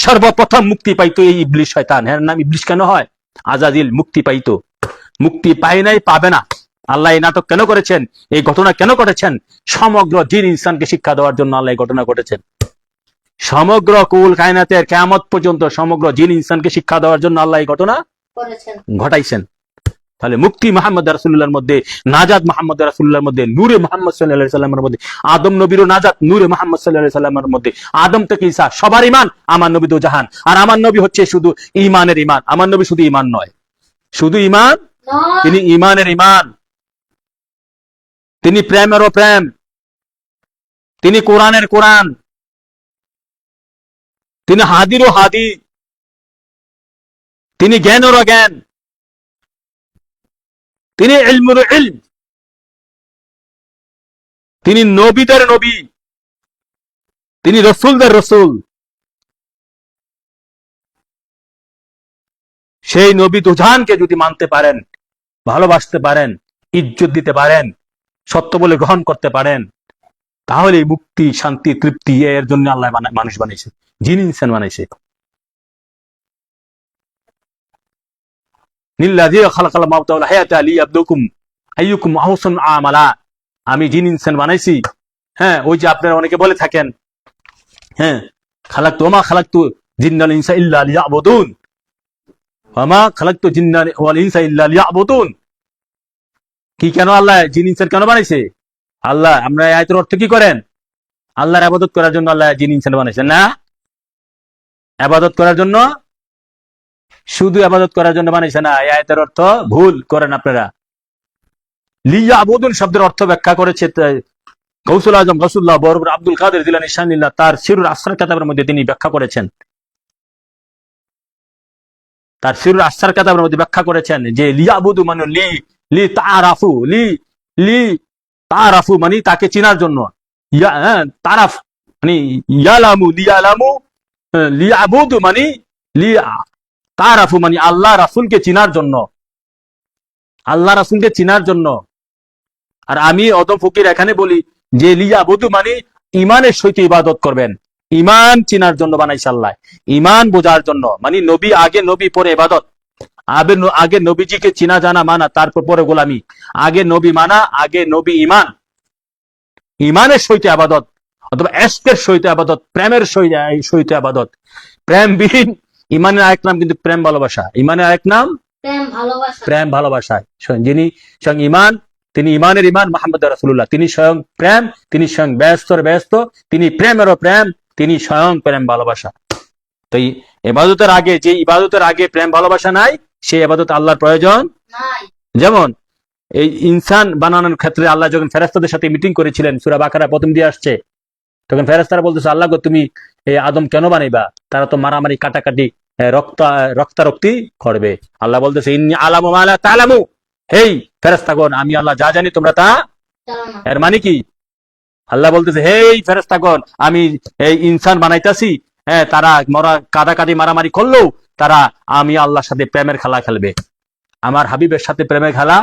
সর্বপ্রথম মুক্তি পাইতো এই ইবলিস শয়তান। এর নাম ইবলিস কেন হয়? আজাজিল মুক্তি পাইতো। মুক্তি পায় নাই, পাবে না। আল্লাহ এই নাটক কেন করেছেন? এই ঘটনা কেন ঘটেছেন? সমগ্র জিন ইনসানকে শিক্ষা দেওয়ার জন্য আল্লাহ এই ঘটনা ঘটেছেন। সমগ্র কুল কায়নাতের কিয়ামত পর্যন্ত সমগ্র জিন ইনসানকে শিক্ষা দেওয়ার জন্য আল্লাহ এই ঘটনা ঘটাইছেন। তাহলে মুক্তি মুহাম্মদ রাসূলুল্লাহর মধ্যে, নাজাত মুহাম্মদ রাসূলুল্লাহর মধ্যে, নূরে মুহাম্মদ সাল্লাল্লাহু আলাইহি সাল্লামের মধ্যে। আদম নবীরও নাজাত নূরে মুহাম্মদ সাল্লাল্লাহু আলাইহি সাল্লামের মধ্যে। আদম থেকে ঈসা সবার ঈমান, আমার নবী তো জাহান। আর আমার নবী হচ্ছে শুধু ঈমানের ঈমান। আমার নবী শুধু ঈমান নয়, শুধু ঈমান, তিনি ঈমানের ঈমান, তিনি প্রেমেরও প্রেম। তিনি কোরআনের কোরআন, তিনি হাদিরও হাদি, তিনি জ্ঞানেরও জ্ঞান, তিনি ইলমুর ইলম, তিনি নবীদের নবী, তিনি রসুলদের রসুল। সেই নবী দুজানকে যদি মানতে পারেন, ভালোবাসতে পারেন, ইজ্জত দিতে পারেন, সত্য বলে গ্রহণ করতে পারেন, তাহলে মুক্তি, শান্তি, তৃপ্তি এর জন্য আল্লাহ মানুষ বানিয়েছে, জিন ইনসান বানাইছে। আমি জিন ইনসান বানাইছি। হ্যাঁ, ওই যে আপনারা অনেকে বলে থাকেন, হ্যাঁ, খালাকতু ওয়া মা খালাকতু জিন্না ওয়াল ইনসা ইল্লা লিয়াবুদুন, ওয়া মা খালাকতু জিন্না ওয়াল ইনসা ইল্লা লিয়াবুদুন। কি, কেন আল্লাহ জিন ইনসান কেন বানাইছে? আল্লাহ, আমরা এই আয়াতের অর্থ কি করেন? আল্লাহর ইবাদত করার জন্য আল্লাহ জিন ইনসান বানাইছেন না? ইবাদত করার জন্য, শুধু ইবাদত করার জন্য বানাইছে না। এই আয়াতের অর্থ ভুল করেন আপনারা। লিয়াবুদুন শব্দের অর্থ ব্যাখ্যা করেছে গৌসুল আজম গৌসুল্লাহ বরবর আব্দুল কাদের জিলানী শানিল্লাহ তার সিরুল আসরার কিতাবের মধ্যে তিনি ব্যাখ্যা করেছেন। তার সিরুল আসরার কিতাবের মধ্যে ব্যাখ্যা করেছেন যে লিয়াবুদু মানে লি তারাফু, লি তারাফু মানে তাকে চিনার জন্য, তারাফ মানে ইয়ালামু, লিয়ালামু, লিয়াবুদু মানে লি তারাফু মানে আল্লাহ রাসূলকে চিনার জন্য, আল্লাহ রাসূলকে চিনার জন্য। আর আমি অদম ফকির এখানে বলি যে লিয়াবুদু মানে ইমানের সহিত ইবাদত করবেন, ইমান চিনার জন্য বানাইছে আল্লাহ, ইমান বোঝার জন্য। মানে নবী আগে, নবী পরে ইবাদত। আগে নবীজিকে চিনা জানা মানা, তারপর পরে গোলামি। আগে নবী মানা, আগে নবী ইমান, ইমানের সহিত আবাদত, অথবা এশকের সহিত আবাদত, প্রেমের সহিত আবাদত। প্রেমবিহীন, ইমানের আরেক নাম কিন্তু প্রেম ভালোবাসা, ইমানের আরেক নাম প্রেম ভালোবাসা। যিনি স্বয়ং ইমান, তিনি ইমানের ইমান মুহাম্মদ রাসূলুল্লাহ, তিনি স্বয়ং প্রেম, তিনি স্বয়ং ব্যস্তর ব্যস্ত, তিনি প্রেমেরও প্রেম, তিনি স্বয়ং প্রেম ভালোবাসা। তো ইবাদতের আগে, যে ইবাদতের আগে প্রেম ভালোবাসা নাই, সেই ইবাদত আল্লাহর প্রয়োজন নাই। যেমন এই ইনসান বানানোর ক্ষেত্রে আল্লাহ যখন ফেরেশতাদের সাথে মিটিং করেছিলেন, সূরা বাকারা প্রথম দিয়ে আসছে, তখন ফেরেশতারা বলতেছে, আল্লাহ গো, তুমি এই আদম কেন বানাইবা? তারা তো মারামারি, কাটাকাটি, রক্তারক্তি করবে। আল্লাহ বলতেছে, ইন্নী আলামু মা লা তা'লামু, হেই ফেরেশতাগণ, আমি আল্লাহ যা জানি তোমরা তা। এর মানে কি? আল্লাহ বলতেছে, হেই ফেরেশতাগণ, আমি এই ইনসান বানাইতাছি, হ্যাঁ, তারা কাটাকাটি মারামারি করলেও তারা আমি আল্লাহর সাথে প্রেমের খেলা খেলবে, আমার হাবিবের সাথে প্রেমের খেলা,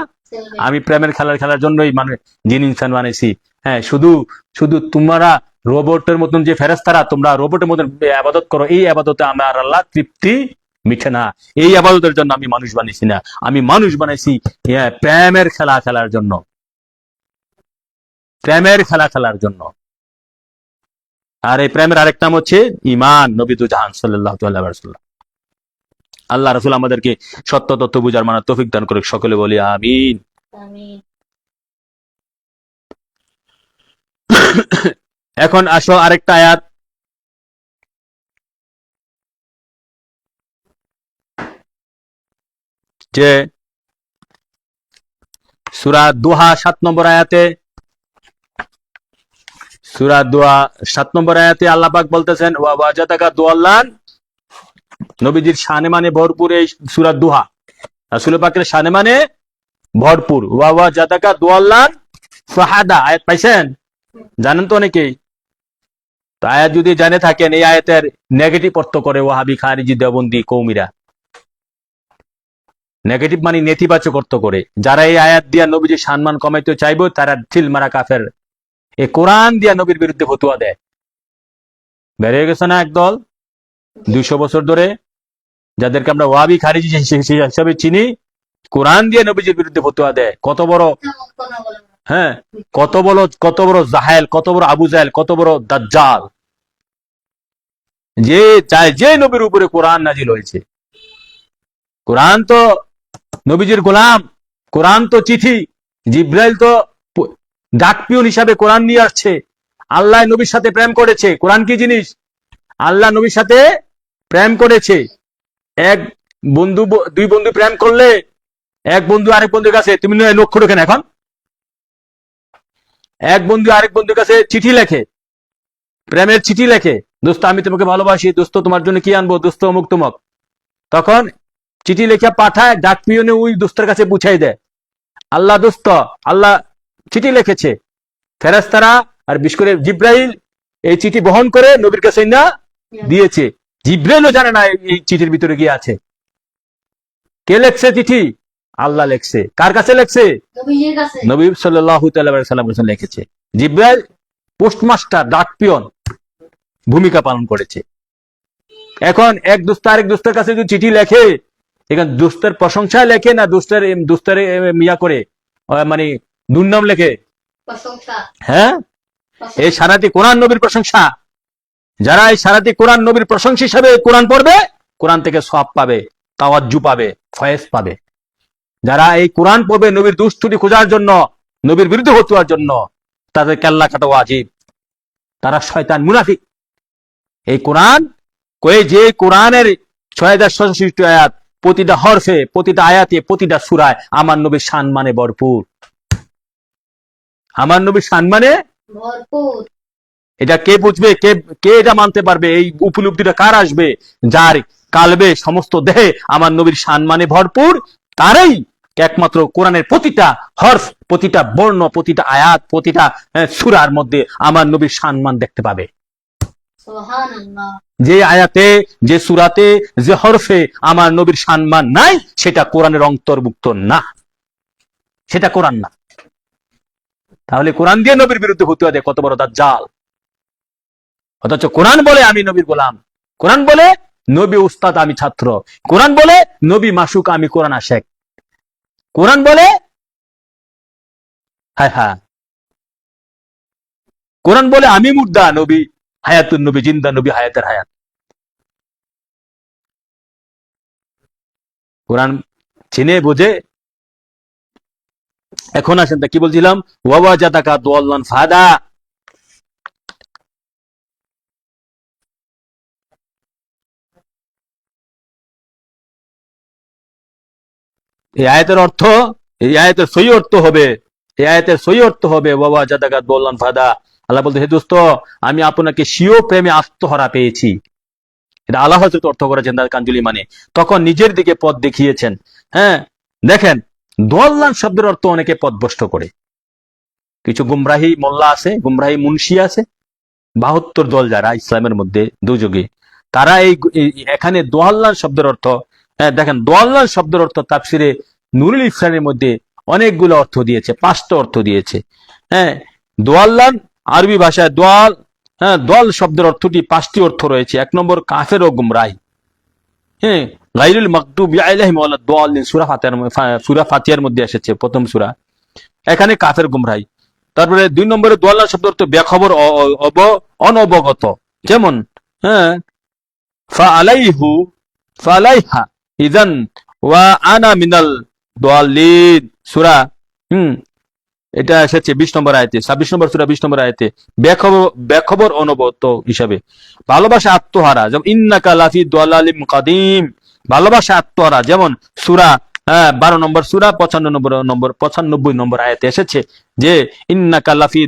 আমি প্রেমের খেলার জন্যই মানে জিন ইনসান বানাইছি। হ্যাঁ, শুধু তোমরা রোবটের মতন যে ফেরেশতারা, তোমরা রোবটের মতন ইবাদত করো, এই ইবাদতে আমার আল্লাহ তৃপ্তি মিঠে না। এই ইবাদতের জন্য আমি মানুষ বানাইছি না, আমি মানুষ বানাইছি প্রেমের খেলা খেলার জন্য, প্রেমের খেলা খেলার জন্য। আর এই প্রেমের আরেক নাম হচ্ছে ঈমান। নবী দু জাহান সাল্লাল্লাহু আলাইহি ওয়াসাল্লাম, আল্লাহ রাসূল আমাদেরকে সত্য তথ্য বুঝার মানে তৌফিক দান করুক, সকলে বলি আমিন। এখন আসো আরেকটা আয়াত, যে সূরা দুহা 7 নম্বর আয়াতে, সূরা দুহা 7 নম্বর আয়াতে আল্লাহ পাক বলতেছেন, ওয়া ওয়াজাদাকা দুআল্লান, নবীজির শানে মানে ভরপুর এই সূরা দুহা, রাসূল পাকের শানে মানে ভরপুর। ওয়া ওয়াজাদাকা দুআল্লান ফাহাদা, আয়াত পাইছেন? জানেন তো অনেকেই। তো আয়াত যদি জানে থাকেন, এই আয়াতের নেগেটিভ অর্থ করে ওয়াহাবি, খারিজি, দেওবন্দি, কৌমিরা। নেগেটিভ মানে নেতিবাচক অর্থ করে। যারা এই আয়াত দিয়া নবীজির সম্মান কমাইতে চাইবো, তারা চিল মারা কাফের। এই কোরআন দিয়া নবীর বিরুদ্ধে ফতোয়া দেয়। বেড়ে গেছে না একদল 200 বছর ধরে, যাদেরকে আমরা ওয়াহাবি, খারিজি হিসাবে চিনি, কোরআন দিয়ে নবীজির বিরুদ্ধে ফতোয়া দেয়। কত বড়, হ্যাঁ, কত বড় জাহেল, কত বড় আবু জাহেল, কত বড় দাজ্জাল, যে নবীর উপরে কোরআন নাজিল হয়েছে। কোরআন তো নবীজির গোলাম, কোরআন তো চিঠি, জিব্রাইল তো ডাকপিয়ন হিসাবে কোরআন নিয়ে আসছে। আল্লাহ নবীর সাথে প্রেম করেছে। কোরআন কি জিনিস? আল্লাহ নবীর সাথে প্রেম করেছে। দুই বন্ধু প্রেম করলে, এক বন্ধু আরেক বন্ধুর কাছে, তুমি লক্ষ্য রেখেন, এখন এক বন্ধু আরেক বন্ধুর কাছে চিঠি লেখে, প্রেমের চিঠি লেখে, দোস্ত আমি তোমাকে ভালোবাসি, দোস্ত তোমার জন্য কি আনবো, দোস্ত অমুক তমুক, তখন চিঠি লেখা পাঠায়, ডাক পিয়নে ওই দোস্তের কাছে পৌঁছাই দেয়, আল্লাহ দোস্ত, আল্লাহ চিঠি লিখেছে। ফেরেশতারা আর বিশেষ করে জিব্রাইল এই চিঠি বহন করে নবীর কাছে না দিয়েছে। জিব্রাইলও জানে না এই চিঠির ভিতরে কি আছে। কে লেখছে চিঠি? আল্লাহ লেখছে। কার কাছে লেখছে?
নবীজির কাছে।
নবী সাল্লাল্লাহু তাআলা আলাইহি সাল্লাম লিখেছে। জিব্রাইল পোস্টমাস্টার, ডাক পিয়ন ভূমিকা পালন করেছে। এখন এক দোস্ত আরেক দোস্তের কাছে যদি চিঠি লেখে, এখানে দোস্তের প্রশংসা লেখে না দোস্তের মিয়া করে মানে দুর্নাম লেখে?
প্রশংসা।
হ্যাঁ, এই সারাটি কোরআন নবীর প্রশংসা। যারা এই সারাটি কোরআন নবীর প্রশংসা হিসাবে কোরআন পড়বে, কোরআন থেকে সওয়াব পাবে, তাওয়াজ্জু পাবে, ফয়েজ পাবে। যারা এই কোরআন পড়বে নবীর দুস্তুতি খোঁজার জন্য, নবীর বিরুদ্ধে হওয়ার জন্য, তাদের কেল্লা কাটা ওয়াজিব। তারা শয়তান, মুনাফিক। এই কোরআন যে কোরআনের ৬৬৬ আয়াত, প্রতিটা হরফে, প্রতিটা আয়াতে, প্রতিটা সূরায় আমার নবীর সম্মানে ভরপুর। আমার নবীর সম্মানে
ভরপুর।
এটা কে বুঝবে? কে এটা মানতে পারবে? এই উপলব্ধিটা কার আসবে? যার কালবে, সমস্ত দেহে আমার নবীর সম্মানে ভরপুর, তারাই একমাত্র কোরআনের প্রতিটা হরফ, প্রতিটা বর্ণ, প্রতিটা আয়াত, প্রতিটা সূরার মধ্যে আমার নবীর সম্মান দেখতে পাবে।
সুবহানাল্লাহ।
যে আয়াতে, যে সূরাতে, যে হরফে আমার নবীর সম্মান নাই, সেটা কোরআনের অন্তর্ভুক্ত না, সেটা কোরআন না। তাহলে কোরআন দিয়ে নবীর বিরুদ্ধে ফতোয়া দেয় কত বড় দাজ্জাল। অথচ কোরআন বলে আমি নবীর গোলাম, কোরআন বলে নবী উস্তাদ আমি ছাত্র, কোরআন বলে নবী মাসুক আমি কোরআন আশেক, কোরআন বলে হ্যাঁ, কোরআন বলে আমি মুর্দা, নবী হায়াতুন নবী জিন্দা, নবী হায়াতের হায়াত। কোরআন চিনে বুঝে। এখন আসেন, তা কি বলছিলাম? ওয়াওয়াজাদাকা দাল্লান ফাহাদা। এই আয়াতের অর্থ, এই আয়াতের সহি অর্থ হবে, এই আয়াতের সহি অর্থ হবে ওয়াওয়াজাদাকা দাল্লান ফাহাদা। আল্লাহ বলতে, হে দোস্ত, আমি আপনাকে স্বীয় প্রেমে আত্মহারা পেয়েছি। এটা আল্লাহ হযরত অর্থ করেছেন তার কাঞ্জুলি, মানে তখন নিজের দিকে পথ দেখিয়েছেন। হ্যাঁ, দেখেন, দোয়াল্লান শব্দের অর্থ অনেকে পথভ্রষ্ট করে। কিছু গুমরাহী মোল্লা আছে, গুমরাহী মুন্সি আছে, ৭২ দল যারা ইসলামের মধ্যে দুযোগে, তারা এখানে দোয়াল্লান শব্দের অর্থ, দেখেন, দোয়াল্লান শব্দের অর্থ তাফসিরে নুরুল ইফসানের মধ্যে অনেকগুলো অর্থ দিয়েছে, 5টা অর্থ দিয়েছে। হ্যাঁ, দোয়াল্লান আরবি ভাষায় দোয়াল, হ্যাঁ, দল শব্দের অর্থটি 5টি অর্থ রয়েছে। 1 নম্বর কাফের ও গুমরাহী। হ্যাঁ, গায়রুল মাগদুবি আলাইহিম ওয়ালাদ দাল্লিন, সূরা ফাতিহার মধ্যে এসেছে, প্রথম সূরা। এখানে কাফের গুমরাহী। তারপরে 2 নম্বরে দোয়াল্লান শব্দ অর্থ বেখবর, অনবগত। যেমন হ্যাঁ, ফাআলাইহু ফাআলাইহা ইযান ওয়া আনা মিনাল দাল্লিন, সূরা এটা এসেছে 20 নম্বর আয়াতে, 26 নম্বর সূরা 20 নম্বর আয়াতে, বেখবর অনবগত হিসাবে। ভালোবাসা আত্মহারা, যেমন ইন্নাকা লাফি দালালিম কাদিম, ভালোবাসা আত্মহারা, যেমন সূরা 12 নম্বর সূরা 95 নম্বর আয়াতে এসেছে যে ইন্নাকা লাফি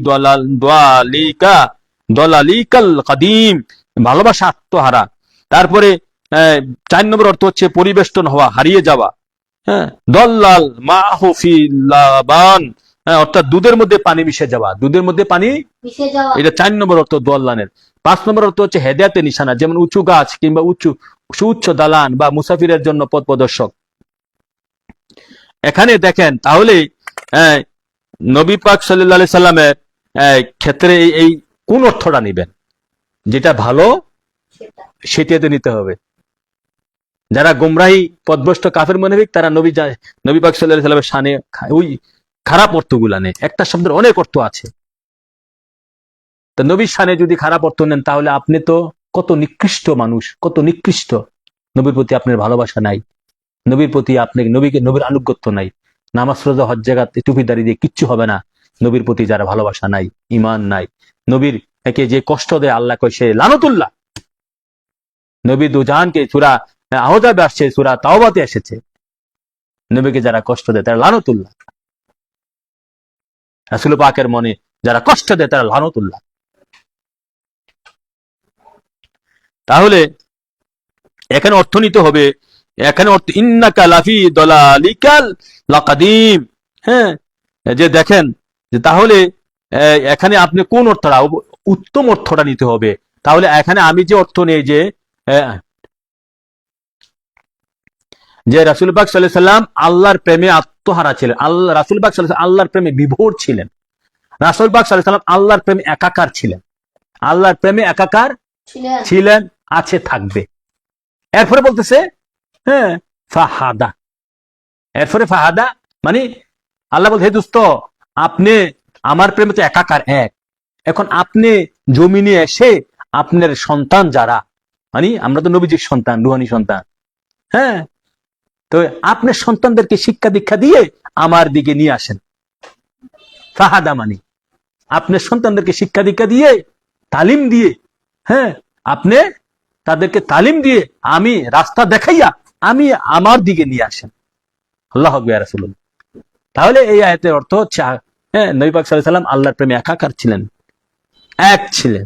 দালালিকাল কাদিম, ভালোবাসা আত্মহারা। তারপরে 4 নম্বর অর্থ হচ্ছে পরিবেষ্টন হওয়া, হারিয়ে যাওয়া। হ্যাঁ, দল্লাল মাহু ফি লাবান, অর্থাৎ দুধের মধ্যে পানি মিশে যাওয়া, দুধের মধ্যে পানি
মিশে যাওয়া,
এটা 4 নম্বর অর্থ দোয়াল্লানের। 5 নম্বর অর্থ হচ্ছে হেদায়েতের নিশানা, যেমন উঁচু গাছ কিংবা সুউচ্চ দালান বা মুসাফিরের জন্য পথ প্রদর্শক। এখানে দেখেন, তাহলে নবী পাক সাল্লাল্লাহু আলাইহি সাল্লামের ক্ষেত্রে এই কোন অর্থটা নেবেন? যেটা ভালো সেটাতে নিতে হবে। যারা গোমরাহী পথভ্রষ্ট কাফের মুনাফিক, তারা নবী পাক সাল্লাল্লাহু আলাইহি সাল্লামের শানে ওই খারাপ অর্থগুলা নেয়। একটা শব্দের অনেক অর্থ আছে, তো নবীর শানে যদি খারাপ অর্থ নেন, তাহলে আপনি তো কত নিকৃষ্ট মানুষ, কত নিকৃষ্ট। নবীর প্রতি আপনার ভালোবাসা নাই, নবীর প্রতি নবীর আনুগত্য নাই, নামাজ রোজা হজ জাকাত টুপি দাঁড়িয়ে দিয়ে কিচ্ছু হবে না। নবীর প্রতি যারা ভালোবাসা নাই, ঈমান নাই, নবীর একে যে কষ্ট দেয় আল্লাহ কয় সে লানতুল্লাহ। নবী দুজাহানকে সূরা আহজাবে আসছে, সূরা তাওবাতে এসেছে, নবীকে যারা কষ্ট দেয় তারা লানতুল্লাহ। রাসূল পাকের মনে যারা কষ্ট দেয় তারা লানতুল্লাহ। তাহলে এখানে অর্থ নিতে হবে, এখানে অর্থ ইন্নাকা লাফি দালালিকাল লাকাদিম। হ্যাঁ, যে দেখেন যে তাহলে এখানে আপনি কোন অর্থটা, উত্তম অর্থটা নিতে হবে। তাহলে এখানে আমি যে অর্থ নেই যে রাসূল পাক সাল্লাল্লাহু আলাইহি সাল্লাম আল্লাহর প্রেমে আত্মহারা ছিলেন, রাসূল পাক সাল্লাল্লাহু আলাইহি সাল্লাম আল্লাহর প্রেমে বিভোর ছিলেন, রাসূল পাক সাল্লাল্লাহু আলাইহি সাল্লাম আল্লাহর প্রেমে একাকার ছিলেন, আল্লাহর প্রেমে একাকার
ছিলেন।
ছিলেন, আছে, থাকবে। এরপরে বলতেছে হ্যাঁ ফাহাদা, এরপরে ফাহাদা মানে আল্লাহ বলতে, হে দোস্ত, আপনি আমার প্রেমে তো একাকার এক, এখন আপনি জমিনে এসে আপনার সন্তান যারা, মানে আমরা তো নবীজির সন্তান, রুহানি সন্তান, হ্যাঁ, তো আপনার সন্তানদেরকে শিক্ষা দীক্ষা দিয়ে আমার দিকে নিয়ে আসেন। ফাহাদা মানে আপনার সন্তানদেরকে শিক্ষা দীক্ষা দিয়ে, তালিম দিয়ে, হ্যাঁ, আপনি তাদেরকে তালিম দিয়ে আমি রাস্তা দেখাইয়া আমি আমার দিকে নিয়ে আসেন। আল্লাহু আকবার ইয়া রাসূলুল্লাহ। তাহলে এই আয়াতের অর্থ হচ্ছে হ্যাঁ, নবী পাক সাল্লাল্লাহু আলাইহি সাল্লাম আল্লাহর প্রেমে একাকার ছিলেন, এক ছিলেন।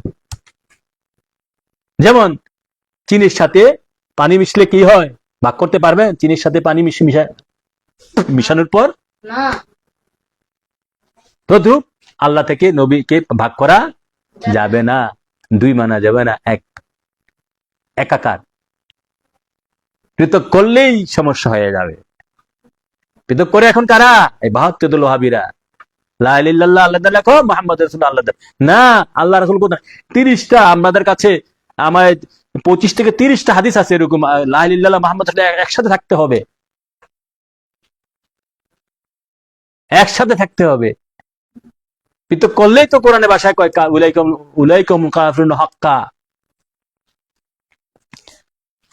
যেমন চিনির সাথে পানি মিশলে কি হয়, ভাগ করতে পারবেন? চিনির সাথে পানি মিশানোর পর
না,
তদ্রূপ আল্লাহ থেকে নবীকে ভাগ করা যাবে না, দুই মানা যাবে না, এক, একাকার। পৃথক করলেই সমস্যা হয়ে যাবে। পৃথক করে এখন কারা? এই ৭২ ওয়াহাবীরা লা ইলাহা ইল্লাল্লাহ আল্লাহ লেখো, মুহাম্মদ রাসূলুল্লাহ আল্লাহ না, আল্লাহ রাসূল কোথায়? ৩০টা আমাদের কাছে, আমার ২৫ থেকে ৩০টা হাদিস আছে এরকম লা ইলাহা ইল্লাল্লাহ মুহাম্মদ একসাথে থাকতে হবে, একসাথে থাকতে হবে। পৃথক করলেই তো কোরআনে ভাষায় কয় উলাইকুম কাফিরুন হাক্কা।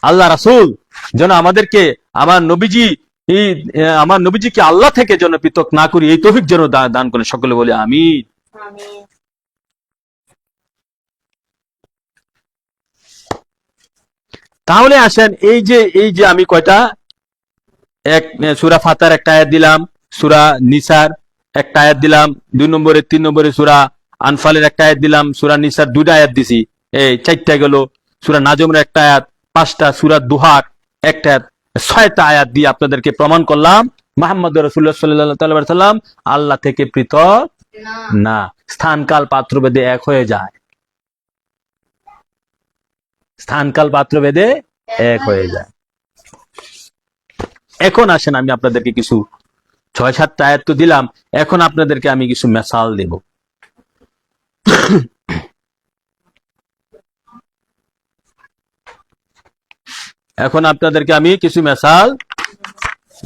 আল্লাহ রাসূল যেন আমাদেরকে আমার নবীজিকে আল্লাহ থেকে যেন পৃথক না করি, এই তৌফিক যেন দান করেন। সকলে বলে আমিন।
আমিন।
তাহলে আসেন, এই যে আমি কয়টা, এক সূরা ফাতার একটা আয়াত দিলাম, সূরা নিসার একটা আয়াত দিলাম, ২ নম্বরে ৩ নম্বরে সূরা আনফালের একটা আয়াত দিলাম, সূরা নিসার ২টা আয়াত দিছি, এই ৪টা গেল। সূরা নাজমের একটা আয়াত, ৫টা, সূরা দুহার একটা আয়াত, ৬টা আয়াত দিয়ে আপনাদেরকে প্রমাণ করলাম মুহাম্মদ রাসূলুল্লাহ সাল্লাল্লাহু আলাইহি সাল্লাম আল্লাহ থেকে পৃথক
না,
না, স্থানকাল পাত্রভেদে এক হয়ে যায়, স্থানকাল পাত্রভেদে এক হয়ে যায়। এখন আসেন, আমি আপনাদেরকে কিছু ৬-৭টা আয়াত তো দিলাম, এখন আপনাদেরকে আমি কিছু মেসাল দেব। এখন আপনাদেরকে আমি কিছু মেসাল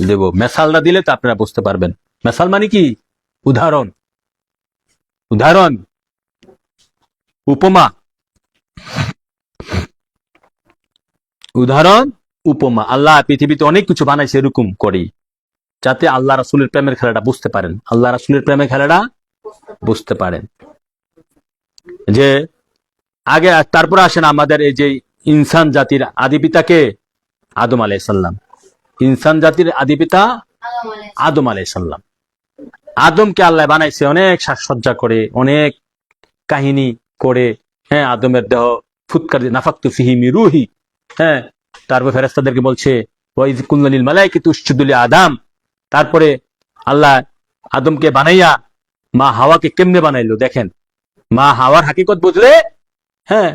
দেব। মেসালটা দিলে তো আপনারা বুঝতে পারবেন। মেসাল মানে কি? উদাহরণ, উদাহরণ, উপমা, উদাহরণ, উপমা। আল্লাহ পৃথিবীতে অনেক কিছু বানাইছে এরকম করি, যাতে আল্লাহ রাসূলের প্রেমের খেলাটা বুঝতে পারেন, আল্লাহ রাসূলের প্রেমের খেলাটা বুঝতে পারেন। যে আগে, তারপরে আসেন আমাদের এই যে ইনসান জাতির আদিপিতাকে, আদম আলাইহিস সালাম। ইনসান জাতির আদিপিতা আদম আলাইহিস সালাম। আদমকে আল্লাহ বানাইছে অনেক সাজসজ্জা করে, অনেক কাহিনী করে, হ্যাঁ, আদমের দেহ ফুৎকার দিয়ে নাফাকতু ফিহি মির রূহি, হ্যাঁ, তারপর ফেরেশতাদেরকে বলছে ওয়াইজ কুল্লা লিল মালাইকাতি উসজুদু লি আদম। তারপরে আল্লাহ আদমকে বানাইয়া মা হাওয়াকে কেমনে বানাইলো দেখেন। মা হাওয়ার হাকিকত বুঝলে, হ্যাঁ,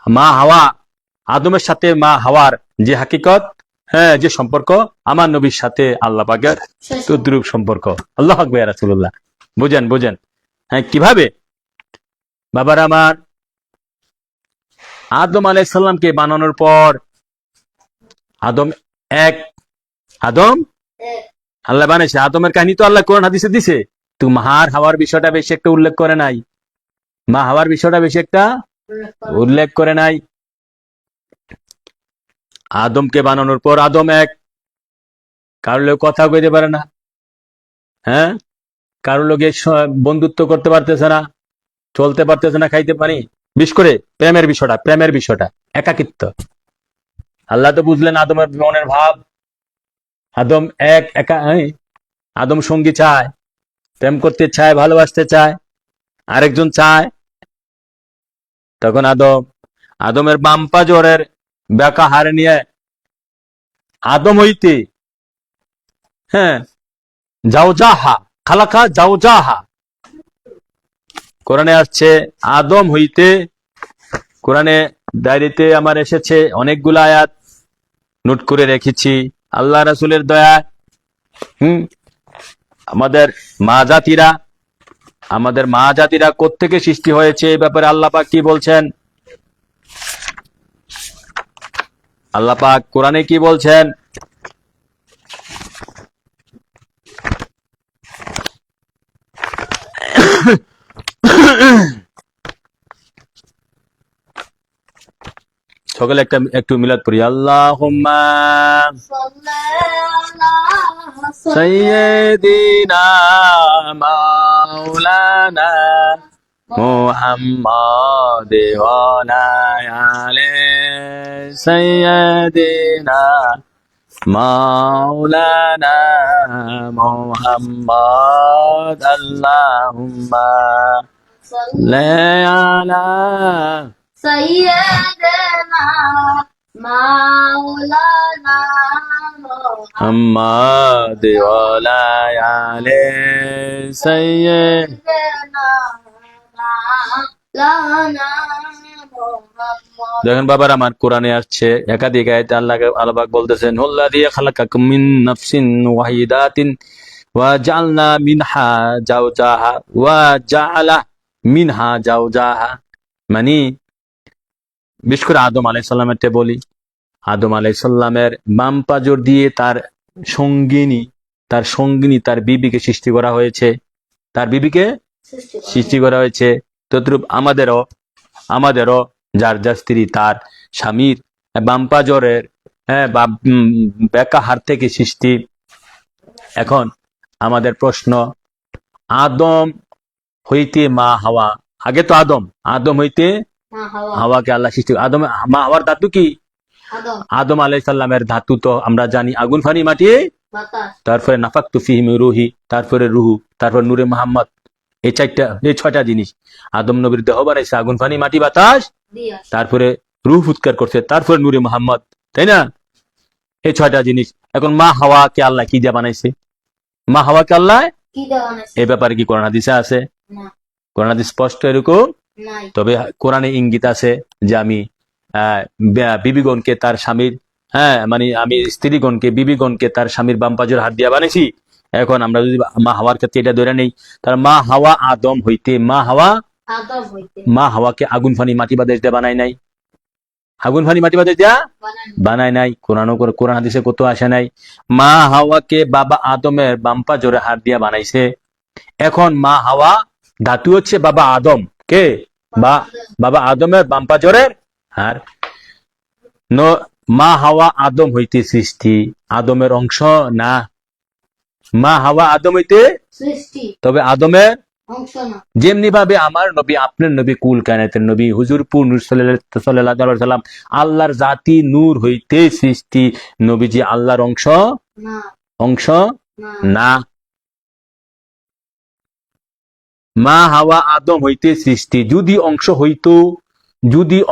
মা হাওয়া, আদমের সাথে মা হাওয়ার যে হাকিকত, হ্যাঁ, যে সম্পর্ক, আমার নবীর সাথে আল্লাহ পাকের তদ্রূপ সম্পর্ক। আল্লাহু আকবার ইয়া রাসূলুল্লাহ। বুঝেন, বুঝেন, হ্যাঁ, কিভাবে? বাবার আমার, আদম আলাইহিস সালামকে বানানোর পর আদম এক, আদম আল্লাহ বানাইছে। আদমের কাহিনী তো আল্লাহ কোরআন হাদিসে দিছে, তো মাহার হাওয়ার বিষয়টা বেশি একটা উল্লেখ করে নাই, মা হাওয়ার বিষয়টা বেশি একটা উল্লেখ করে নাই। আদমকে বানানোর পর আদম এক, কারোর লোক কথা কইতে পারে না, হ্যাঁ, কারোর লোকে বন্ধুত্ব করতে পারতেছে না, চলতে পারতেছে না, খাইতে পারি। বিশেষ করে প্রেমের বিষয়টা, প্রেমের বিষয়টা, একাকিত্ব। আল্লাহ তো বুঝলেন আদমের মনের ভাব। আদম এক, একা, আদম সঙ্গী চায়, প্রেম করতে চায়, ভালোবাসতে চায়, আরেকজন চায়। তখন আদমের বাম পাজরের ব্যাকা হারে নিয়ে আদম হইতে, হ্যাঁ, জাওজাহা, খালাকা জাওজাহা, কোরআনে আসছে আদম হইতে। কোরআনে ডায়েরিতে আমার এসেছে অনেকগুলো আয়াত, নোট করে রেখেছি। আল্লাহ রাসূলের দয়া, আমাদের মা জাতিরা কোত্থেকে সৃষ্টি হয়েছে এই ব্যাপারে আল্লাহ পাক কি বলছেন? আল্লাহ পাক কোরআনে কি বলছেন? সকলে একটু মিলাদ পড়ি। আল্লাহুম্মা সাইয়্যিদিনা মাওলানা মুহাম্মাদ ওয়া আলি সাইয়্যিদিনা মাওলানা মুহাম্মাদ। আল্লাহুম্মা সাল্লি আলা
سيدنا مولانا
محمد وعلى آل
سيدنا مولانا محمد।
দেখেন বাবার আমার, কোরআনে আসছে একাধিক আয়াতে আল্লাহ পাক বলতেছেন হুল্লাযী খালাকাকুম মিন নাফসিন ওয়াহিদাতিন ওয়া জাআলনা মিনহা জাওজাহা ওয়া জাআলা মিনহা জাওজাহা। মানে বিশেষ করে আদম আলাইহিস সালামেরটা বলি। আদম আলাইহিস সালামের বাম পাজর দিয়ে তার সঙ্গিনী তার বিবিকে সৃষ্টি করা হয়েছে, তদ্রূপ আমাদেরও যার যার স্ত্রী তার স্বামীর বাম পাজরের ব্যাকা হাড় থেকে সৃষ্টি। এখন আমাদের প্রশ্ন, আদম হইতে মা হাওয়া, আগে তো আদম হইতে হাওয়াকে আল্লাহ সৃষ্টি। মা হাওয়ার ধাতু কি? আদম আলাইহিস সালামের ধাতু তো আমরা জানি আগুন, পানি, মাটি, তারপরে নাফাকতু ফিহি মির রূহি, তারপরে রুহু, তারপর নূরে মুহাম্মদ। এই 6টা জিনিস। আদম নবীর দেহ বানাইছে আগুন, পানি, মাটি, বাতাস, তারপরে রূহ ফুৎকার করছে, তারপরে নূরে মুহাম্মদ, তাই না? এই 6টা জিনিস। এখন মা হাওয়াকে আল্লাহ কি দিয়ে বানাইছে? মা হাওয়াকে আল্লাহ এই ব্যাপারে কি কোরআন হাদিসে আছে? কোরআন হাদিস স্পষ্ট এরকম। তবে কোরআনে ইঙ্গিত আছে যে আমি বিবিগণকে তার স্বামীর, মানে আমি স্ত্রীগণকে, বিবিগণকে তার স্বামীর বাম পাজর হাত দিয়া বানাইছি। এখন আমরা যদি মা হাওয়ার ক্ষেত্রে এটা ধরে নেই, তাহলে মা হাওয়া আদম হইতে, মা হাওয়াকে আগুন, পানি, মাটি, বাতাস দিয়ে বানাই নাই। আগুন, পানি, মাটি, বাতাস দিয়া বানায় নাই। কোরআন হাদিসে কত আসে নাই। মা হাওয়াকে বাবা আদমের বাম পাজরে হাত দিয়া বানাইছে। এখন মা হাওয়া ধাতু হচ্ছে বাবা আদম, কে? বাবা আদমের বাম পাজরের হাড়। মা হাওয়া আদম হইতে সৃষ্টি, আদমের অংশ না। মা হাওয়া আদম হইতে সৃষ্টি, তবে আদমের অংশ না। যেমনি ভাবে আমার নবী, আপনার নবী, কুল কায়নাতের নবী হুজুর পুর নূর সাল্লাল্লাহু আলাইহি সাল্লাম আল্লাহর জাতি নূর হইতে সৃষ্টি। নবীজি আল্লাহর অংশ না। মা হাওয়া আদম হইতে সৃষ্টি। যদি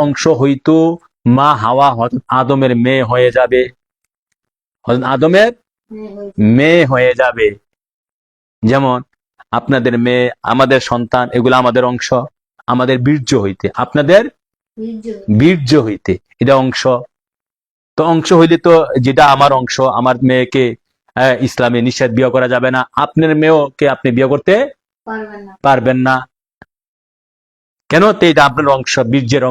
অংশ হইতো মা হাওয়া আদমের মেয়ে হয়ে যাবে, আদমের মেয়ে হয়ে যাবে। যেমন আপনাদের মেয়ে, আমাদের সন্তান, এগুলো আমাদের অংশ, আমাদের বীর্য হইতে, আপনাদের বীর্য হইতে, এটা অংশ। তো অংশ হইলে তো যেটা আমার অংশ, আমার মেয়েকে ইসলামে নিষেধ বিয়ে করা যাবে না। আপনার মেয়েকে আপনি বিয়ে করতে পারবেন না। কেন? তো এটা আপনার অংশ, বীর্যের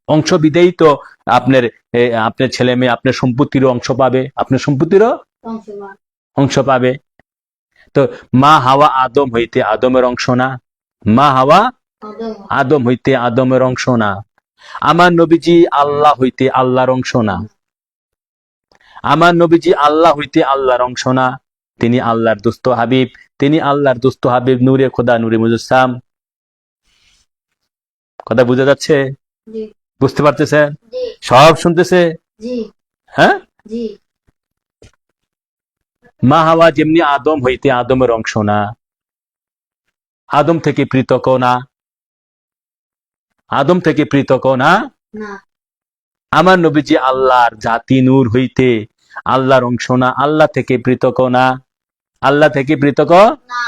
অংশ বিধেই তো আপনার ছেলে মেয়ে আপনার সম্পত্তিরও অংশ পাবে, আপনার সম্পত্তিরও অংশ পাবে। তো মা হাওয়া আদম হইতে আদমের অংশ না। মা হাওয়া আদম হইতে আদমের অংশ না। আমার নবীজি আল্লাহ হইতে আল্লাহর অংশ না। আমার নবীজি আল্লাহ হইতে আল্লাহর অংশ না। তিনি আল্লাহর দোস্ত হাবিব, নূরে খোদা, নূরে মুজাসসাম। কথা বুঝা যাচ্ছে? বুঝতে পারতেছে? সব শুনতেছে? হ্যাঁ। মা হাওয়া যেমনি আদম হইতে আদমের অংশ না, আদম থেকে পৃথক না, আমার নবীজি আল্লাহর জাতি নূর হইতে আল্লাহর অংশ না, আল্লাহ থেকে পৃথক না, আল্লাহ থেকে পৃথক।
না।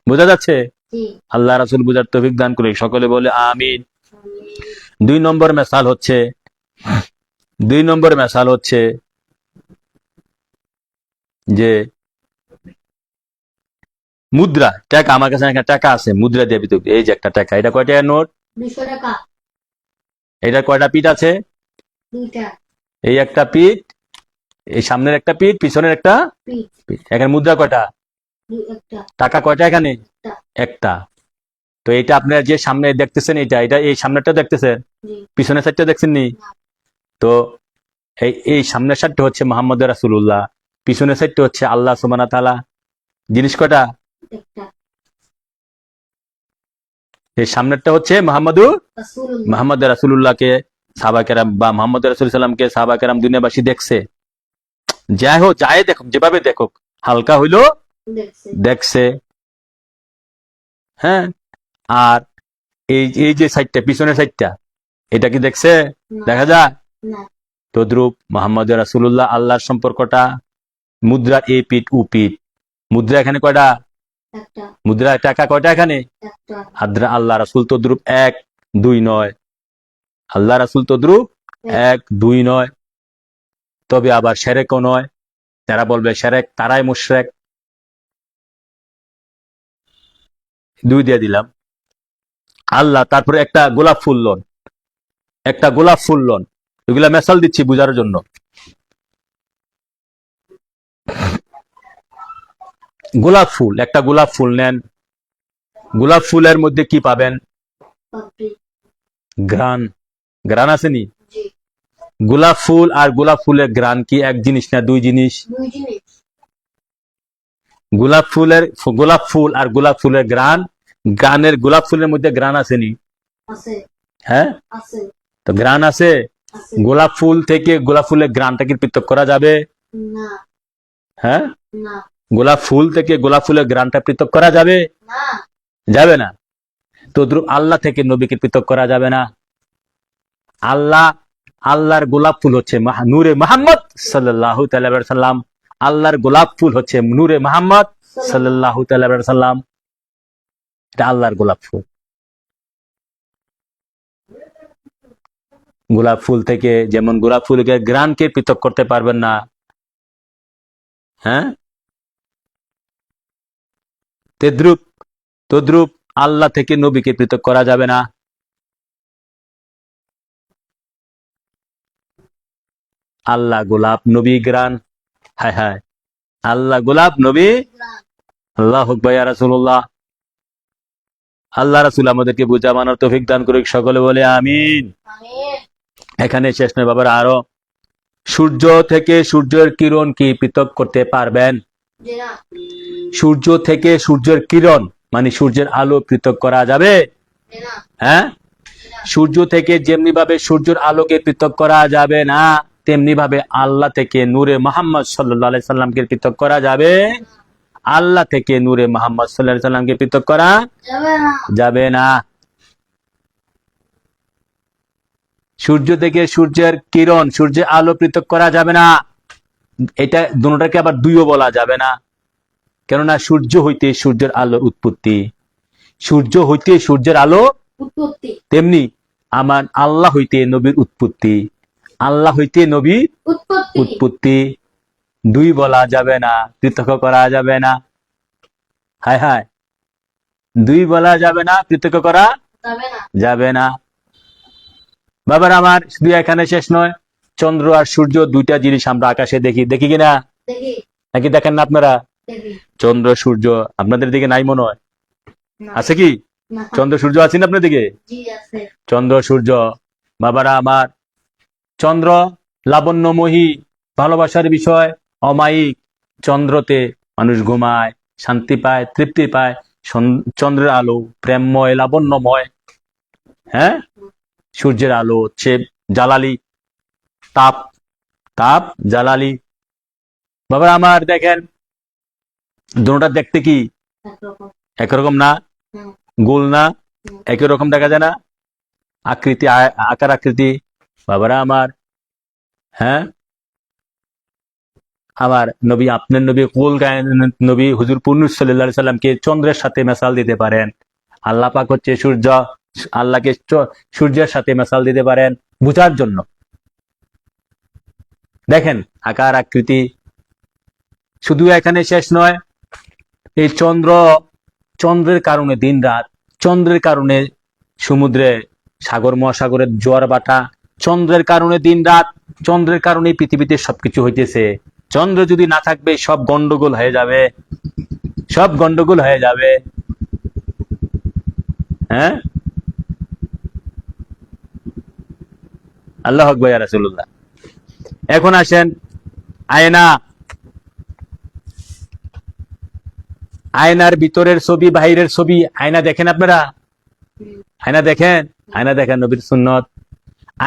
বোঝা যাচ্ছে?
জি।
আল্লাহ রাসূল বুঝার তৌফিক দান করে, সকলে বলে আমিন।
আমিন।
2 নম্বর মেসাল হচ্ছে, 2 নম্বর মেসাল হচ্ছে যে মুদ্রা, টাকা। আমার কাছে একটা টাকা আছে, মুদ্রা দিয়ে বিতর্ক। এই যে একটা টাকা, এটা কয় টাকার নোট?
200 টাকা।
এটা কয়টা পিঠ আছে?
2টা।
এই একটা পিঠ, এই সামনের একটা পিঠ, পিছনের একটা
পিঠ।
পিঠ। এখানে মুদ্রা কয়টা?
একটা।
টাকা কয়টা এখানে?
একটা।
একটা। তো এটা আপনার যে সামনে দেখতেছেন, এটা এটা এই সামনেরটা দেখতেছেন,
জি।
পিছনের সাইডটা দেখছেন নি?
না।
তো এই সামনের সাইডটা হচ্ছে মুহাম্মদ রাসূলুল্লাহ, পিছনের সাইডটা হচ্ছে আল্লাহ সুবহানাহু ওয়া তাআলা। জিনিস কয়টা?
একটা।
এই সামনেরটা হচ্ছে
রাসূলুল্লাহ।
মুহাম্মদ রাসূলুল্লাহকে সাহাবা কেরাম বা মুহাম্মদ রাসূল সাল্লামকে সাহাবা কেরাম দুনিয়াবাসী দেখছে। যাই হোক, যাই দেখুক, যেভাবে দেখুক, হালকা হইলো
দেখছে।
দেখছে। হ্যাঁ, আর এই যে সাইডটা, পিছনের সাইডটা, এটা কি দেখছে?
না।
দেখা যায়?
না।
তদ্রূপ মুহাম্মদ রাসূলুল্লাহ আল্লাহর সম্পর্কটা, মুদ্রার এ পিঠ ও পিঠ। মুদ্রা এখানে কয়টা?
একটা।
মুদ্রা টাকা কয়টা এখানে?
একটা।
হাদরা আল্লাহ রাসূল তদ্রূপ 1 2 নয়, আল্লাহ রাসূল তদ্রূপ 1 2 নয়। তবে আবার শিরকও নয়। যারা বলবে শিরক, তারাই মুশরিক। 2 দিয়ে দিলাম। আল্লাহ, তারপরে একটা গোলাপ ফুল লন, একটা গোলাপ ফুল লন। এগুলা মেসাল দিচ্ছি বুঝার জন্য। গোলাপ ফুল, একটা গোলাপ ফুল নেন। গোলাপ ফুলের মধ্যে কি পাবেন?
পাপড়ি।
ঘ্রাণ। ঘ্রাণ আসেনি?
জি।
গোলাপ ফুল আর গোলাপ ফুলের ঘ্রাণ কি এক জিনিস না 2 জিনিস?
2 জিনিস।
গোলাপ ফুল আর গোলাপ ফুলের ঘ্রাণ, গোলাপ ফুলের মধ্যে ঘ্রাণ আসেনি?
আছে।
হ্যাঁ,
আছে।
তো ঘ্রাণ আছে।
আছে।
গোলাপ ফুল থেকে গোলাপ ফুলের ঘ্রাণটা কি পৃথক করা যাবে?
না।
হ্যাঁ,
না।
গোলাপ ফুল থেকে গোলাপ ফুলের ঘ্রাণটা পৃথক করা যাবে?
না।
যাবে না। তদ্রূপ আল্লাহ থেকে নবীকে পৃথক করা যাবে না। আল্লাহর গোলাপ ফুল হচ্ছে নূরে মুহাম্মদ সাল্লাল্লাহু তাআলা আলাইহি ওয়াসাল্লাম। আল্লাহর গোলাপ ফুল হচ্ছে নূরে মুহাম্মদ সাল্লাল্লাহু তাআলা আলাইহি ওয়াসাল্লাম। এটা আল্লাহর গোলাপ ফুল। গোলাপ ফুল থেকে যেমন গোলাপ ফুলকে ঘ্রাণকে পৃথক করতে পারবেন না, হ্যাঁ, তদ্রূপ আল্লাহ থেকে নবীকে পৃথক করা যাবে না। আল্লাহ গোলাপ, নবী ঘ্রাণ। হায় হায়, আল্লাহ গোলাপ, নবী। আল্লাহু আকবার, ইয়া রাসূলুল্লাহ। আল্লাহ রাসূল আমাদেরকে বুঝা মানার তৌফিক দান করুক, সকলে বলে আমিন।
আমিন।
এখানে শেষ নয় বাবার, আরো সূর্য থেকে সূর্যের কিরণ কি পৃথক করতে পারবেন?
জি না।
সূর্য থেকে সূর্যের কিরণ মানে সূর্যের আলো পৃথক করা যাবে?
জি না।
হ্যাঁ, সূর্য থেকে যেমনি ভাবে সূর্যের আলোকে পৃথক করা যাবে না, তেমনি ভাবে আল্লাহ থেকে নূরে মুহাম্মদ সাল্লাল্লাহু আলাইহি সাল্লামকে পৃথক করা যাবে? আল্লাহ থেকে নূরে মুহাম্মদ সাল্লাল্লাহু আলাইহি সাল্লামকে পৃথক করা
যাবে না।
যাবে না। সূর্য থেকে সূর্যের কিরণ, সূর্যের আলো পৃথক করা যাবে না। এটা দুটোটাকে আবার দুইও বলা যাবে না, কেননা সূর্য হইতে সূর্যের আলোর উৎপত্তি, সূর্য হইতে সূর্যের আলো
উৎপত্তি,
তেমনি আমার আল্লাহ হইতে নবীর উৎপত্তি, আল্লাহ হইতে নবীর
উৎপত্তি।
উৎপত্তি। দুই বলা যাবে না, পৃথক করা যাবে না। হায় হায়, দুই বলা যাবে না, পৃথক করা
যাবে না।
যাবে না। বাবার আমার, শুধু এখানে শেষ নয়, চন্দ্র আর সূর্য দুইটা জিনিস আমরা আকাশে দেখি, দেখি কিনা?
দেখি।
নাকি দেখেন না আপনারা?
দেখি।
চন্দ্র সূর্য আপনাদের দিকে নাই মনে হয়?
না।
আছে কি?
না।
চন্দ্র সূর্য আছে না আপনার দিকে?
জি আছে।
চন্দ্র সূর্য। বাবারা আমার, চন্দ্র লাবণ্যময়ী, ভালোবাসার বিষয়, অমায়িক। চন্দ্রতে মানুষ ঘুমায়, শান্তি পায়, তৃপ্তি পায়। চন্দ্রের আলো প্রেমময়, লাবণ্যময়। হ্যাঁ, সূর্যের আলো হচ্ছে জালালি, তাপ, তাপ জালালি। বাবা আমার দেখেন, দুটোটা দেখতে কি
একরকম।
একরকম না?
হুম।
গোল না?
হুম।
একই রকম দেখা যায় না? আকৃতি, আকার আকৃতি বাবারা আমার, হ্যাঁ, আমার নবী, আপনার নবী কুল কায়নাত নবী হুজুর পুরনুস সাল্লাল্লাহু আলাইহি সাল্লামকে চন্দ্রের সাথে মেসাল দিতে পারেন। আল্লাহ পাক হচ্ছে সূর্য, আল্লাহকে সূর্যের সাথে মেসাল দিতে পারেন বুঝার জন্য। দেখেন আকার আকৃতি, শুধু এখানে শেষ নয়, এই চন্দ্রের কারণে দিন রাত, চন্দ্রের কারণে সমুদ্রে সাগর মহাসাগরের জোয়ার বাটা, চন্দ্রের কারণে দিন রাত, চন্দ্রের কারণে পৃথিবীতে সবকিছু হইতেছে। চন্দ্র যদি না থাকবে সব গন্ডগোল হয়ে যাবে, সব গন্ডগোল হয়ে যাবে। হ্যাঁ, আল্লাহ আকবার ইয়া রাসূলুল্লাহ। এখন আসেন আয়না, আয়নার ভিতরের ছবি বাহিরের ছবি। আয়না দেখেন আপনারা? আয়না দেখেন? আয়না দেখেন নবীর সুন্নত।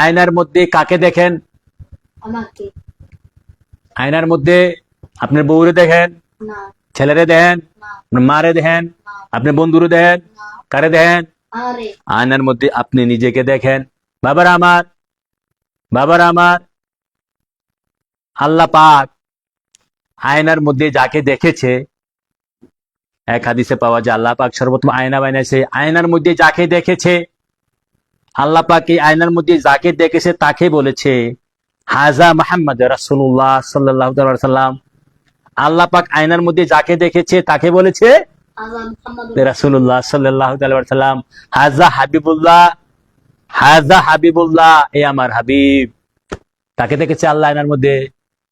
আয়নার মধ্যে কাকে দেখেন?
আমাকে
আয়নার মধ্যে আপনার বউরে দেখেন,
না,
ছেলেরে দেখেন,
না,
আপনার মারে দেখেন,
না,
আপনার বন্ধুরে দেখেন,
না,
কারে দেখেন?
আরে
আয়নার মধ্যে আপনি নিজেকে দেখেন। বাবারা আমার, বাবারা আমার, আল্লাহ পাক আয়নার মধ্যে যাকে দেখেছে, এক হাদিসে পাওয়া যায় আল্লাহ পাক সর্বপ্রথম আয়না বানাইছে, আয়নার মধ্যে যাকে দেখেছে, আল্লাহ পাক এই আয়নার মধ্যে যাকে দেখেছে তাকে বলেছে হাজা মুহাম্মদ রাসূলুল্লাহ সাল্লাল্লাহু আলাইহি সাল্লাম। আল্লাহ পাক আয়নার মধ্যে যাকে দেখেছে তাকে বলেছে
আজান মুহাম্মদ
রাসূলুল্লাহ সাল্লাল্লাহু আলাইহি সাল্লাম। হাজা হাবিবুল্লাহ, হাজা হাবিবুল্লাহ, এ আমার হাবিব। তাকে দেখেছে আল্লাহ আয়নার মধ্যে।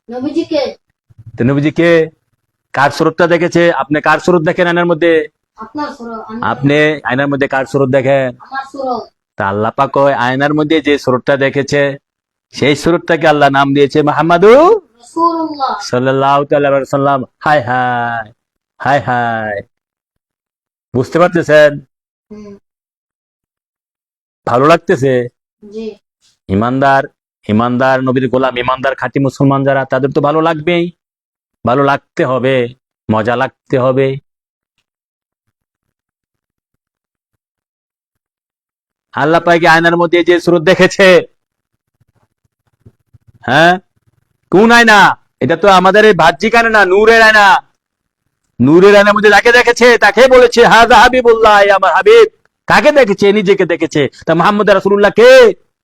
নবীজিকে
তো নবীজিকে কার সুরতটা দেখেছে? আপনি কার সুরত দেখেন আয়নার মধ্যে?
আপনার সুরত,
আপনি আয়নার মধ্যে কার সুরত দেখেন?
আমার সুরত।
তা আল্লাহ পাক ওই আয়নার মধ্যে যে সুরতটা দেখেছে সেই সুরতটাকে আল্লাহ নাম দিয়েছে মুহাম্মাদু
রাসূলুল্লাহ
সাল্লাল্লাহু আলাইহি সাল্লাম। হায় হায়, হায় হায়, বুঝতে পারতেছেন?
হুম,
ভালো লাগতেছে?
জি,
ইমানদার, ইমানদার নবীর গোলাম, ইমানদার খাঁটি মুসলমান যারা, তাদের তো ভালো লাগবেই, ভালো লাগতে হবে, মজা লাগতে হবে। আল্লাহ পাক আয়নার মধ্যে যে সুরত দেখেছে, হ্যাঁ, কোন আয়না? এটা তো আমাদের এই বাহ্যিক আয়না না, নূরের আয়না। নূরের আয়নার মধ্যে যাকে দেখেছে তাকে বলেছে হাজা হাবিবুল্লাহ, এ আমার হাবিব। কাকে দেখেছে? নিজেকে দেখেছে। তা মুহাম্মদ রাসূলুল্লাহ কে?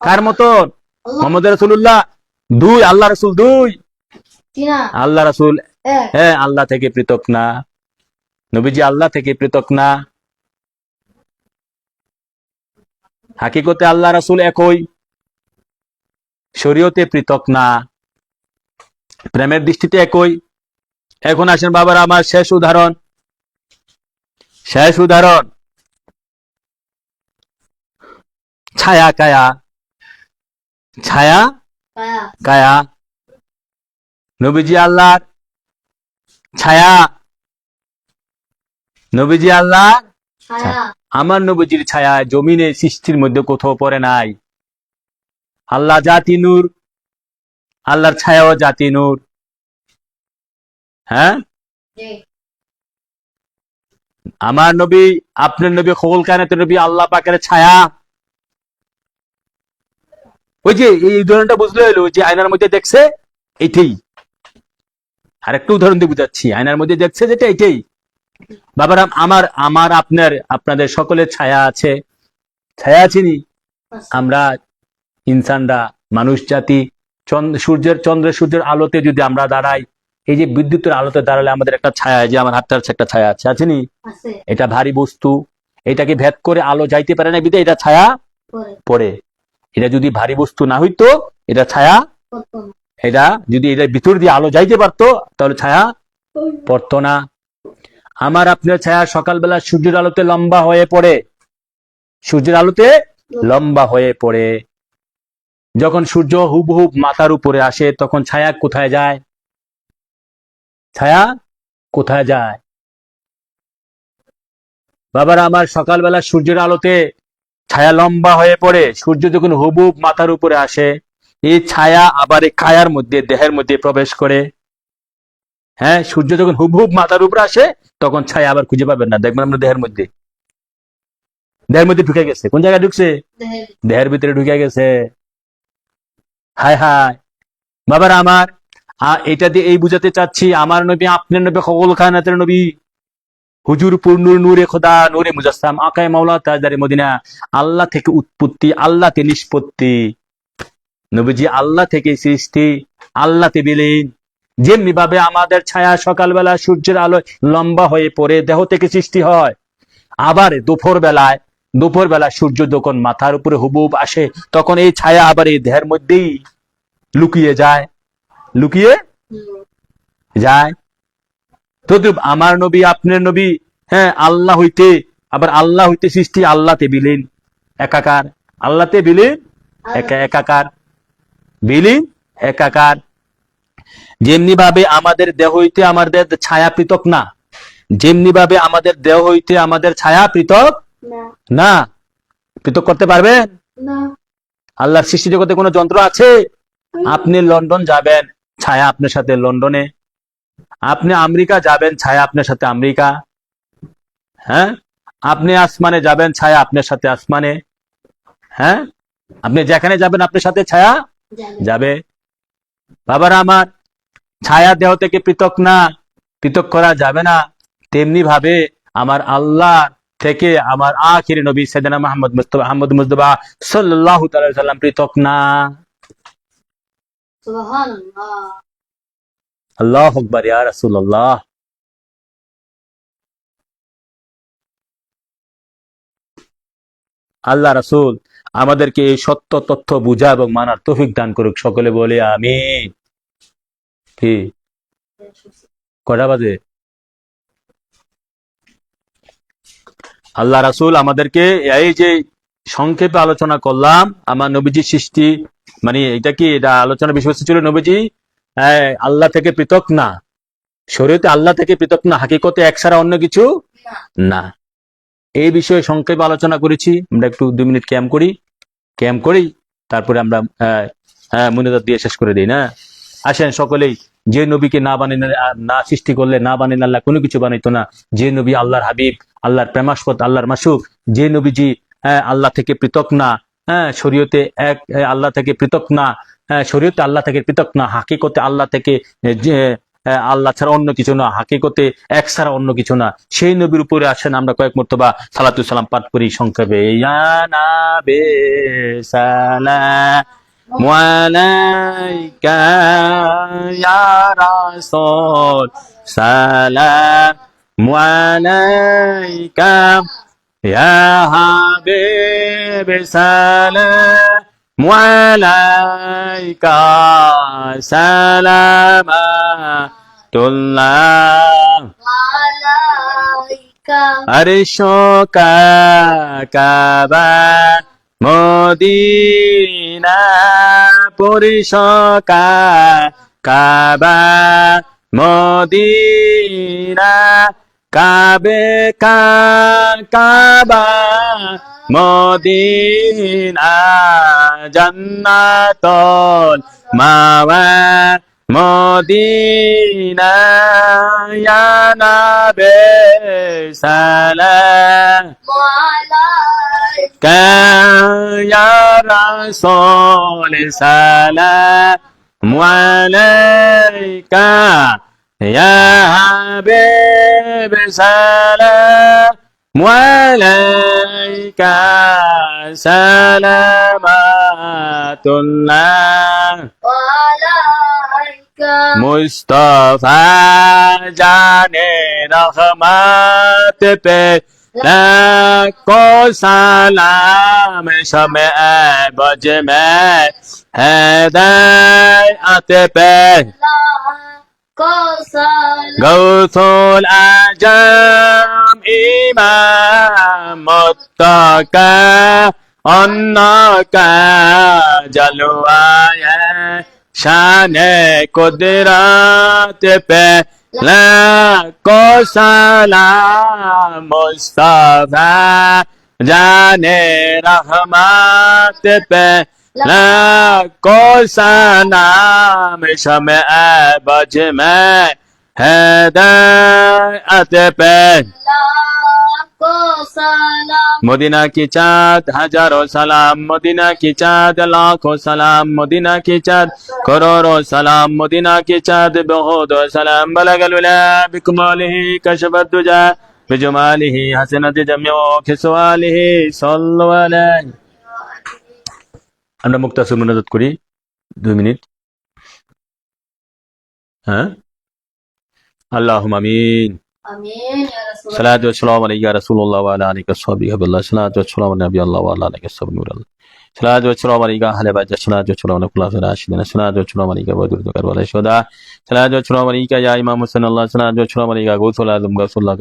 কার মতন?
আল্লাহ
মুহাম্মদ রাসূলুল্লাহ দুই, আল্লাহ রাসূল দুই,
তিনা
আল্লাহ রাসূল
এক,
হ্যাঁ আল্লাহ থেকে পৃথক না, নবীজি আল্লাহ থেকে পৃথক না। হাকিকতে আল্লাহ রাসূল একই, শরীয়তে পৃথক না, প্রেমের দৃষ্টিতে একই। এখন আসেন বাবার আমার শেষ উদাহরণ, শেষ উদাহরণ, ছায়া কায়া, ছায়া
কায়া
কায়া। নবীজি আল্লাহর ছায়া, নবীজি আল্লাহ,
ছায়া
আমার নবীজির ছায়া জমিনে সৃষ্টির মধ্যে কোথাও পড়ে নাই। আল্লাহ জাতি নূর, আল্লাহর ছায়াও জাতি নূর। হ্যাঁ,
জি,
আমার নবী, আপনার নবী, খোল কায়নাতের নবী, আল্লাহ পাকের ছায়া। ওই যে এই উদাহরণটা বুঝলে হলো যে আয়নার মধ্যে দেখছে এইটাই। আরেকটা উদাহরণ দিয়ে বুঝাচ্ছি, আয়নার মধ্যে দেখছে যেটা এইটাই। বাবারা আমার, আমার আপনার, আপনাদের সকলের ছায়া আছে, ছায়া আছেনি? আমরা ইনসানরা, মানুষ জাতি, চন্দ্রের সূর্যের আলোতে যদি আমরা দাঁড়াই, এই যে বিদ্যুতের আলোতে দাঁড়ালে আমাদের একটা ছায়া, যে আমার হাতটার একটা ছায়া আছে, আছেনি?
আছে
এটা ভারী বস্তু, এটাকে ভেদ করে আলো যাইতে পারে না, বিধে এটা ছায়া
পরে
পড়ে। এটা যদি ভারী বস্তু না হইতো, এটা ছায়া,
কত
এটা যদি এটার ভিতর দিয়ে আলো যাইতে পারতো তাহলে ছায়া পড়তো না। আমার আপনার ছায়া সকালবেলা সূর্যের আলোতে লম্বা হয়ে পড়ে, সূর্যের আলোতে লম্বা হয়ে পড়ে। যখন সূর্য হুবহুব মাথার উপরে আসে তখন ছায়া কোথায় যায়? ছায়া কোথায় যায়? বাবারা আমার, সকালবেলা সূর্যের আলোতে ছায়া লম্বা হয়ে পড়ে, সূর্য যখন হুবহুব মাথার উপরে আসে, এই ছায়া আবার এই কায়ার মধ্যে, দেহের মধ্যে প্রবেশ করে। হ্যাঁ, সূর্য যখন হুবহুব মাথার উপরে আসে তখন ছায়া আবার খুঁজে পাবেন না, দেখবেন আমরা দেহের মধ্যে, দেহের মধ্যে ঢুকে গেছে। কোন জায়গায় ঢুকছে?
দেহের
দেহের ভিতরে ঢুকে গেছে। হায় হায় বাবার আমার, এটা দিয়ে এই বুঝাতে চাচ্ছি আমার নবী আপনার নবী সকল খায়নাতের নবী, হুজুর পূর্ণুর নূরে খোদা নূরে মুজাসসাম আকায়ে মাওলা তাজদারে মদিনা, আল্লাহ থেকে উৎপত্তি, আল্লাহতে নিষ্পত্তি। নবীজি আল্লাহ থেকে সৃষ্টি, আল্লাহতে বিলীন। যেমনি ভাবে আমাদের ছায়া সকালবেলা সূর্যের আলোয় লম্বা হয়ে পড়ে দেহ থেকে সৃষ্টি হয়, আবার দুপুর বেলায় সূর্য যখন মাথার উপরে হুবুব আসে, তখন এই ছায়া আবার এই দেহের মধ্যেই লুকিয়ে যায়। তদ্রূপ আমার নবী আপনার নবী, হ্যাঁ, আল্লাহ হইতে সৃষ্টি, আল্লাহতে বিলীন একাকার, আল্লাহতে বিলীন একাকার, বিলীন একাকার। যেমনি ভাবে আমাদের দেহ হইতে আমাদের ছায়া পৃথক না, যেমনি ভাবে আমাদের দেহ হইতে আমাদের ছায়া পৃথক না। পৃথক করতে পারবেন? আল্লাহর সৃষ্টি জগতে কোনো যন্ত্র আছে? আপনি লন্ডন যাবেন, ছায়া আপনার সাথে লন্ডনে। আপনি আমেরিকা যাবেন, ছায়া আপনার সাথে আমেরিকা। হ্যাঁ, আপনি আসমানে যাবেন, ছায়া আপনার সাথে আসমানে। হ্যাঁ, আপনি যেখানে যাবেন আপনার সাথে ছায়া যাবে। বাবারা আমার, ছায়া দেহ থেকে পৃথক না, পৃথক করা যাবে না। তেমনি ভাবে আমার আল্লাহ থেকে আমার আখির নবী সাইয়েদনা মুহাম্মদ মুস্তাফা সাল্লাল্লাহু তাআলা সাল্লাম পৃথক না।
সুবহানাল্লাহ।
আল্লাহু আকবার, ইয়া রাসূলুল্লাহ। আল্লাহ রাসূল আমাদেরকে এই সত্য তথ্য বুঝা এবং মানার তৌফিক দান করুক, সকলে বলে আমিন। কি কটা বাজে? আল্লাহ রাসূল আমাদেরকে এই যে সংক্ষেপে আলোচনা করলাম আমার নবীজি সৃষ্টি, মানে এটা আলোচনা বিষয়বস্তু ছিল নবীজি আল্লাহ থেকে পৃথক না, শরীয়তে আল্লাহ থেকে পৃথক না, হাকিকতে এক ছাড়া অন্য কিছু না। এই বিষয়ে সংক্ষেপে আলোচনা করেছি। আমরা একটু 2 মিনিট ক্যাম্প করি, তারপরে আমরা মুনাজাত দিয়ে শেষ করে দিই না। আসেন সকলেই, যে নবীকে না সৃষ্টি করলে, না বানাইলে আল্লাহ কোনো কিছু বানাইতো না। যে নবী আল্লাহর হাবিব, আল্লাহর প্রেমাস্পদ, আল্লাহর মাসুক, যে নবীজি আল্লাহ থেকে পৃথক না, শরীয়তে আল্লাহ থেকে পৃথক না, শরীয়তে আল্লাহ থেকে পৃথক না, হাকিকতে আল্লাহ থেকে আল্লাহ ছাড়া অন্য কিছু না, হাকিকতে এক ছাড়া অন্য কিছু না। সেই নবীর উপরে আসেন আমরা কয়েক মর্তবা সালাতু সালাম পাঠ করি সংক্ষেপে। ইয়া নাবে সালামু আলাইকা ইয়া রাসূল সালামু আলাইকা ইয়া হাবিব সালামু আলাইকা সালামাতুল্লাহ
আলাইকা
আরশো কাবা মদিনা পুরশকা কাবা মদিনা কাবে কাবা মদিনা জান্নাতুল মাওয়া মদিনা ইয়া নবী সালামু আলাইকা ইয়া রাসূল সালামু আলাইকা ইয়া হাবিব সালামু আলাইকা সালামাতুল্লাহ मुस्तफा जाने रहमत पे लाखो सलाम शमे बज में हिदायत पे गौसुल आजम इमाम मुत्तका अन्नका जलवाए शाने कुदरत पे लाखो सलाम मुस्तफा जाने रहमत पे लाखो सलाम शमे बज में हिदायत पे
को सलाम
मदीना की चाँद हजारों सलाम मदीना की चाँद लाखों सलाम मदीना की चाँद करोड़ों सलाम मदीना की चाँद बहुत सलाम बलगल उला बिकमालिही कशफत दुजा बिजमालिही हसनत जमिओ खिसवालिही सल्लल्लाहु अलैहि আমরা মুক্তাসির মুনাজাত করি 2 মিনিট হ্যাঁ আল্লাহুম্মা আমিন
आमीन या रसूल
सलात व सलाम अलैका रसूलुल्लाह व अला आलिका सहाबी हबिल्लाह सलात व सलाम अला नबी अल्लाह व अला आलिका सहाबी नूरल्लाह सलात व सलाम अलैका अहले बैत सलात व सलाम अला खुलाफाए राशिदीन सलात व सलाम अलैका वदुर करबला शुहदा सलात व सलाम अलैका या इमाम हुसैन अल्लाह सलात व सलाम अलैका गौसुल आजम गौसुल्लाह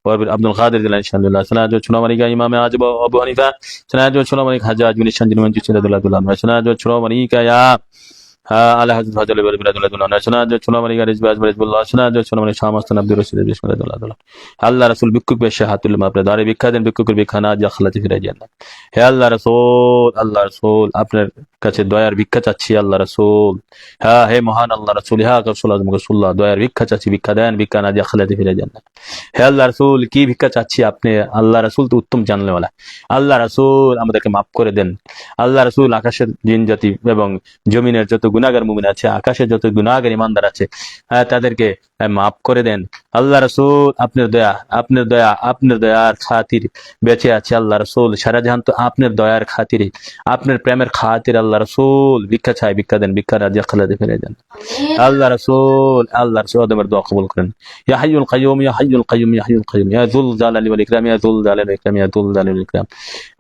और अब्दुल कादिर जिलानी इंशाअल्लाह सलात व सलाम अलैका इमाम आजम अबू हनीफा सलात व सलाम अलैका हज्जाज बिन शंजन मंजू सल्लल्लाहु सलात व सलाम अलैका या আলা হযরত ফাজল ইবনে রাদিয়াল্লাহু সুন্নাত সুন্নাত আলী গারিজ বাজ বাজবুল্লাহ সুন্নাত সুন্নাত শামাস্তান আব্দুর রাসূল বিসমিল্লাহ আল্লাহ রাসূল ভিক্ষুক বেশে হাতুল মাপরে দারে ভিক্ষা দেন ভিক্ষুকের ভিক্ষা না যা খালাতে ফিরে যান হে আল্লাহ রাসূল আপনার কাছে দয়ার ভিক্ষা চাচ্ছি আল্লাহ রাসূল হ্যাঁ হে মহান আল্লাহ রাসূল হ্যাঁ রাসূলুল্লাহ দয়ার ভিক্ষা চাচ্ছি ভিক্ষা দেন ভিক্ষা না যা খালাতে ফিরে যান হে আল্লাহ রাসূল কি ভিক্ষা চাচ্ছি আপনি আল্লাহ রাসূল তো উত্তম জানলেওয়ালা আল্লাহ রাসূল আমাদেরকে maaf করে দেন আল্লাহ রাসূল আকাশের জিন জাতি এবং জমিনের যত গুনাহগার মুমিন আছে আকাশের যত গুনাহগার ইমানদার আছে তাদেরকে maaf করে দেন আল্লাহ রাসূল আপনার দয়ার খাতির বেঁচে আছে আল্লাহ রাসূল সারা জাহান তো আপনার দয়ার খাতিরে আপনার প্রেমের খাতির আল্লাহ রাসূল ভিক্ষা চাই ভিক্ষা দেন ভিক্ষা রাজিয়া খালাতে ফিরে যান আল্লাহ রাসূল আদমের দোয়া কবুল করেন ইয়া হাইয়ুল কাইয়ুম ইয়া হাইয়ুল কাইয়ুম ইয়া হাইয়ুল কাইয়ুম ইয়া যুল জালালি ওয়াল ইকরাম ইয়া যুল জালালি ওয়াল ইকরাম ইয়া যুল জালালি ওয়াল ইকরাম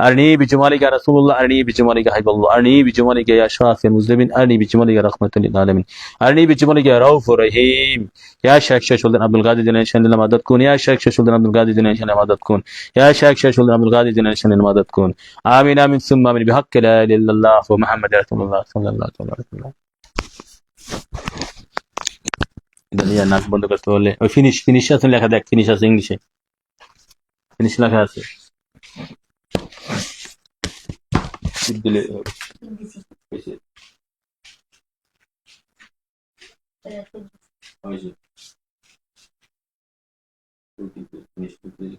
আরনি বিজমালিকা রাসূলুল্লাহ আরনি বিজমালিকা হাবিবাল্লাহ আরনি বিজমালিকা ইয়া শাফিউল মুসলিমিন আরনি বিজমালিকা রাহমাতুল লিল আলামিন আরনি বিজমালিকা ইয়া রাউফুর রহিম ইয়া শেখ সুলতান আব্দুল গাজী জিলানী শানিল মাদাদ কুন ইয়া শেখ সুলতান আব্দুল গাজী জিলানী শানিল মাদাদ কুন ইয়া শেখ সুলতান আব্দুল গাজী জিলানী শানিল মাদাদ কুন আমিন আমিন সুম্মা আমিন বিহাক্কি লা ইলাহা ইল্লাল্লাহ ওয়া মুহাম্মাদুর রাসূলুল্লাহ সাল্লাল্লাহু আলাইহি ওয়াসাল্লাম দালিয়া নাক বন্ধ করতে বলে ওই ফিনিশ আছে লেখা দেখ ফিনিশ আছে ইংলিশে ফিনিশ লেখা আছে দিলে
इंग्लिश
ফিনিশ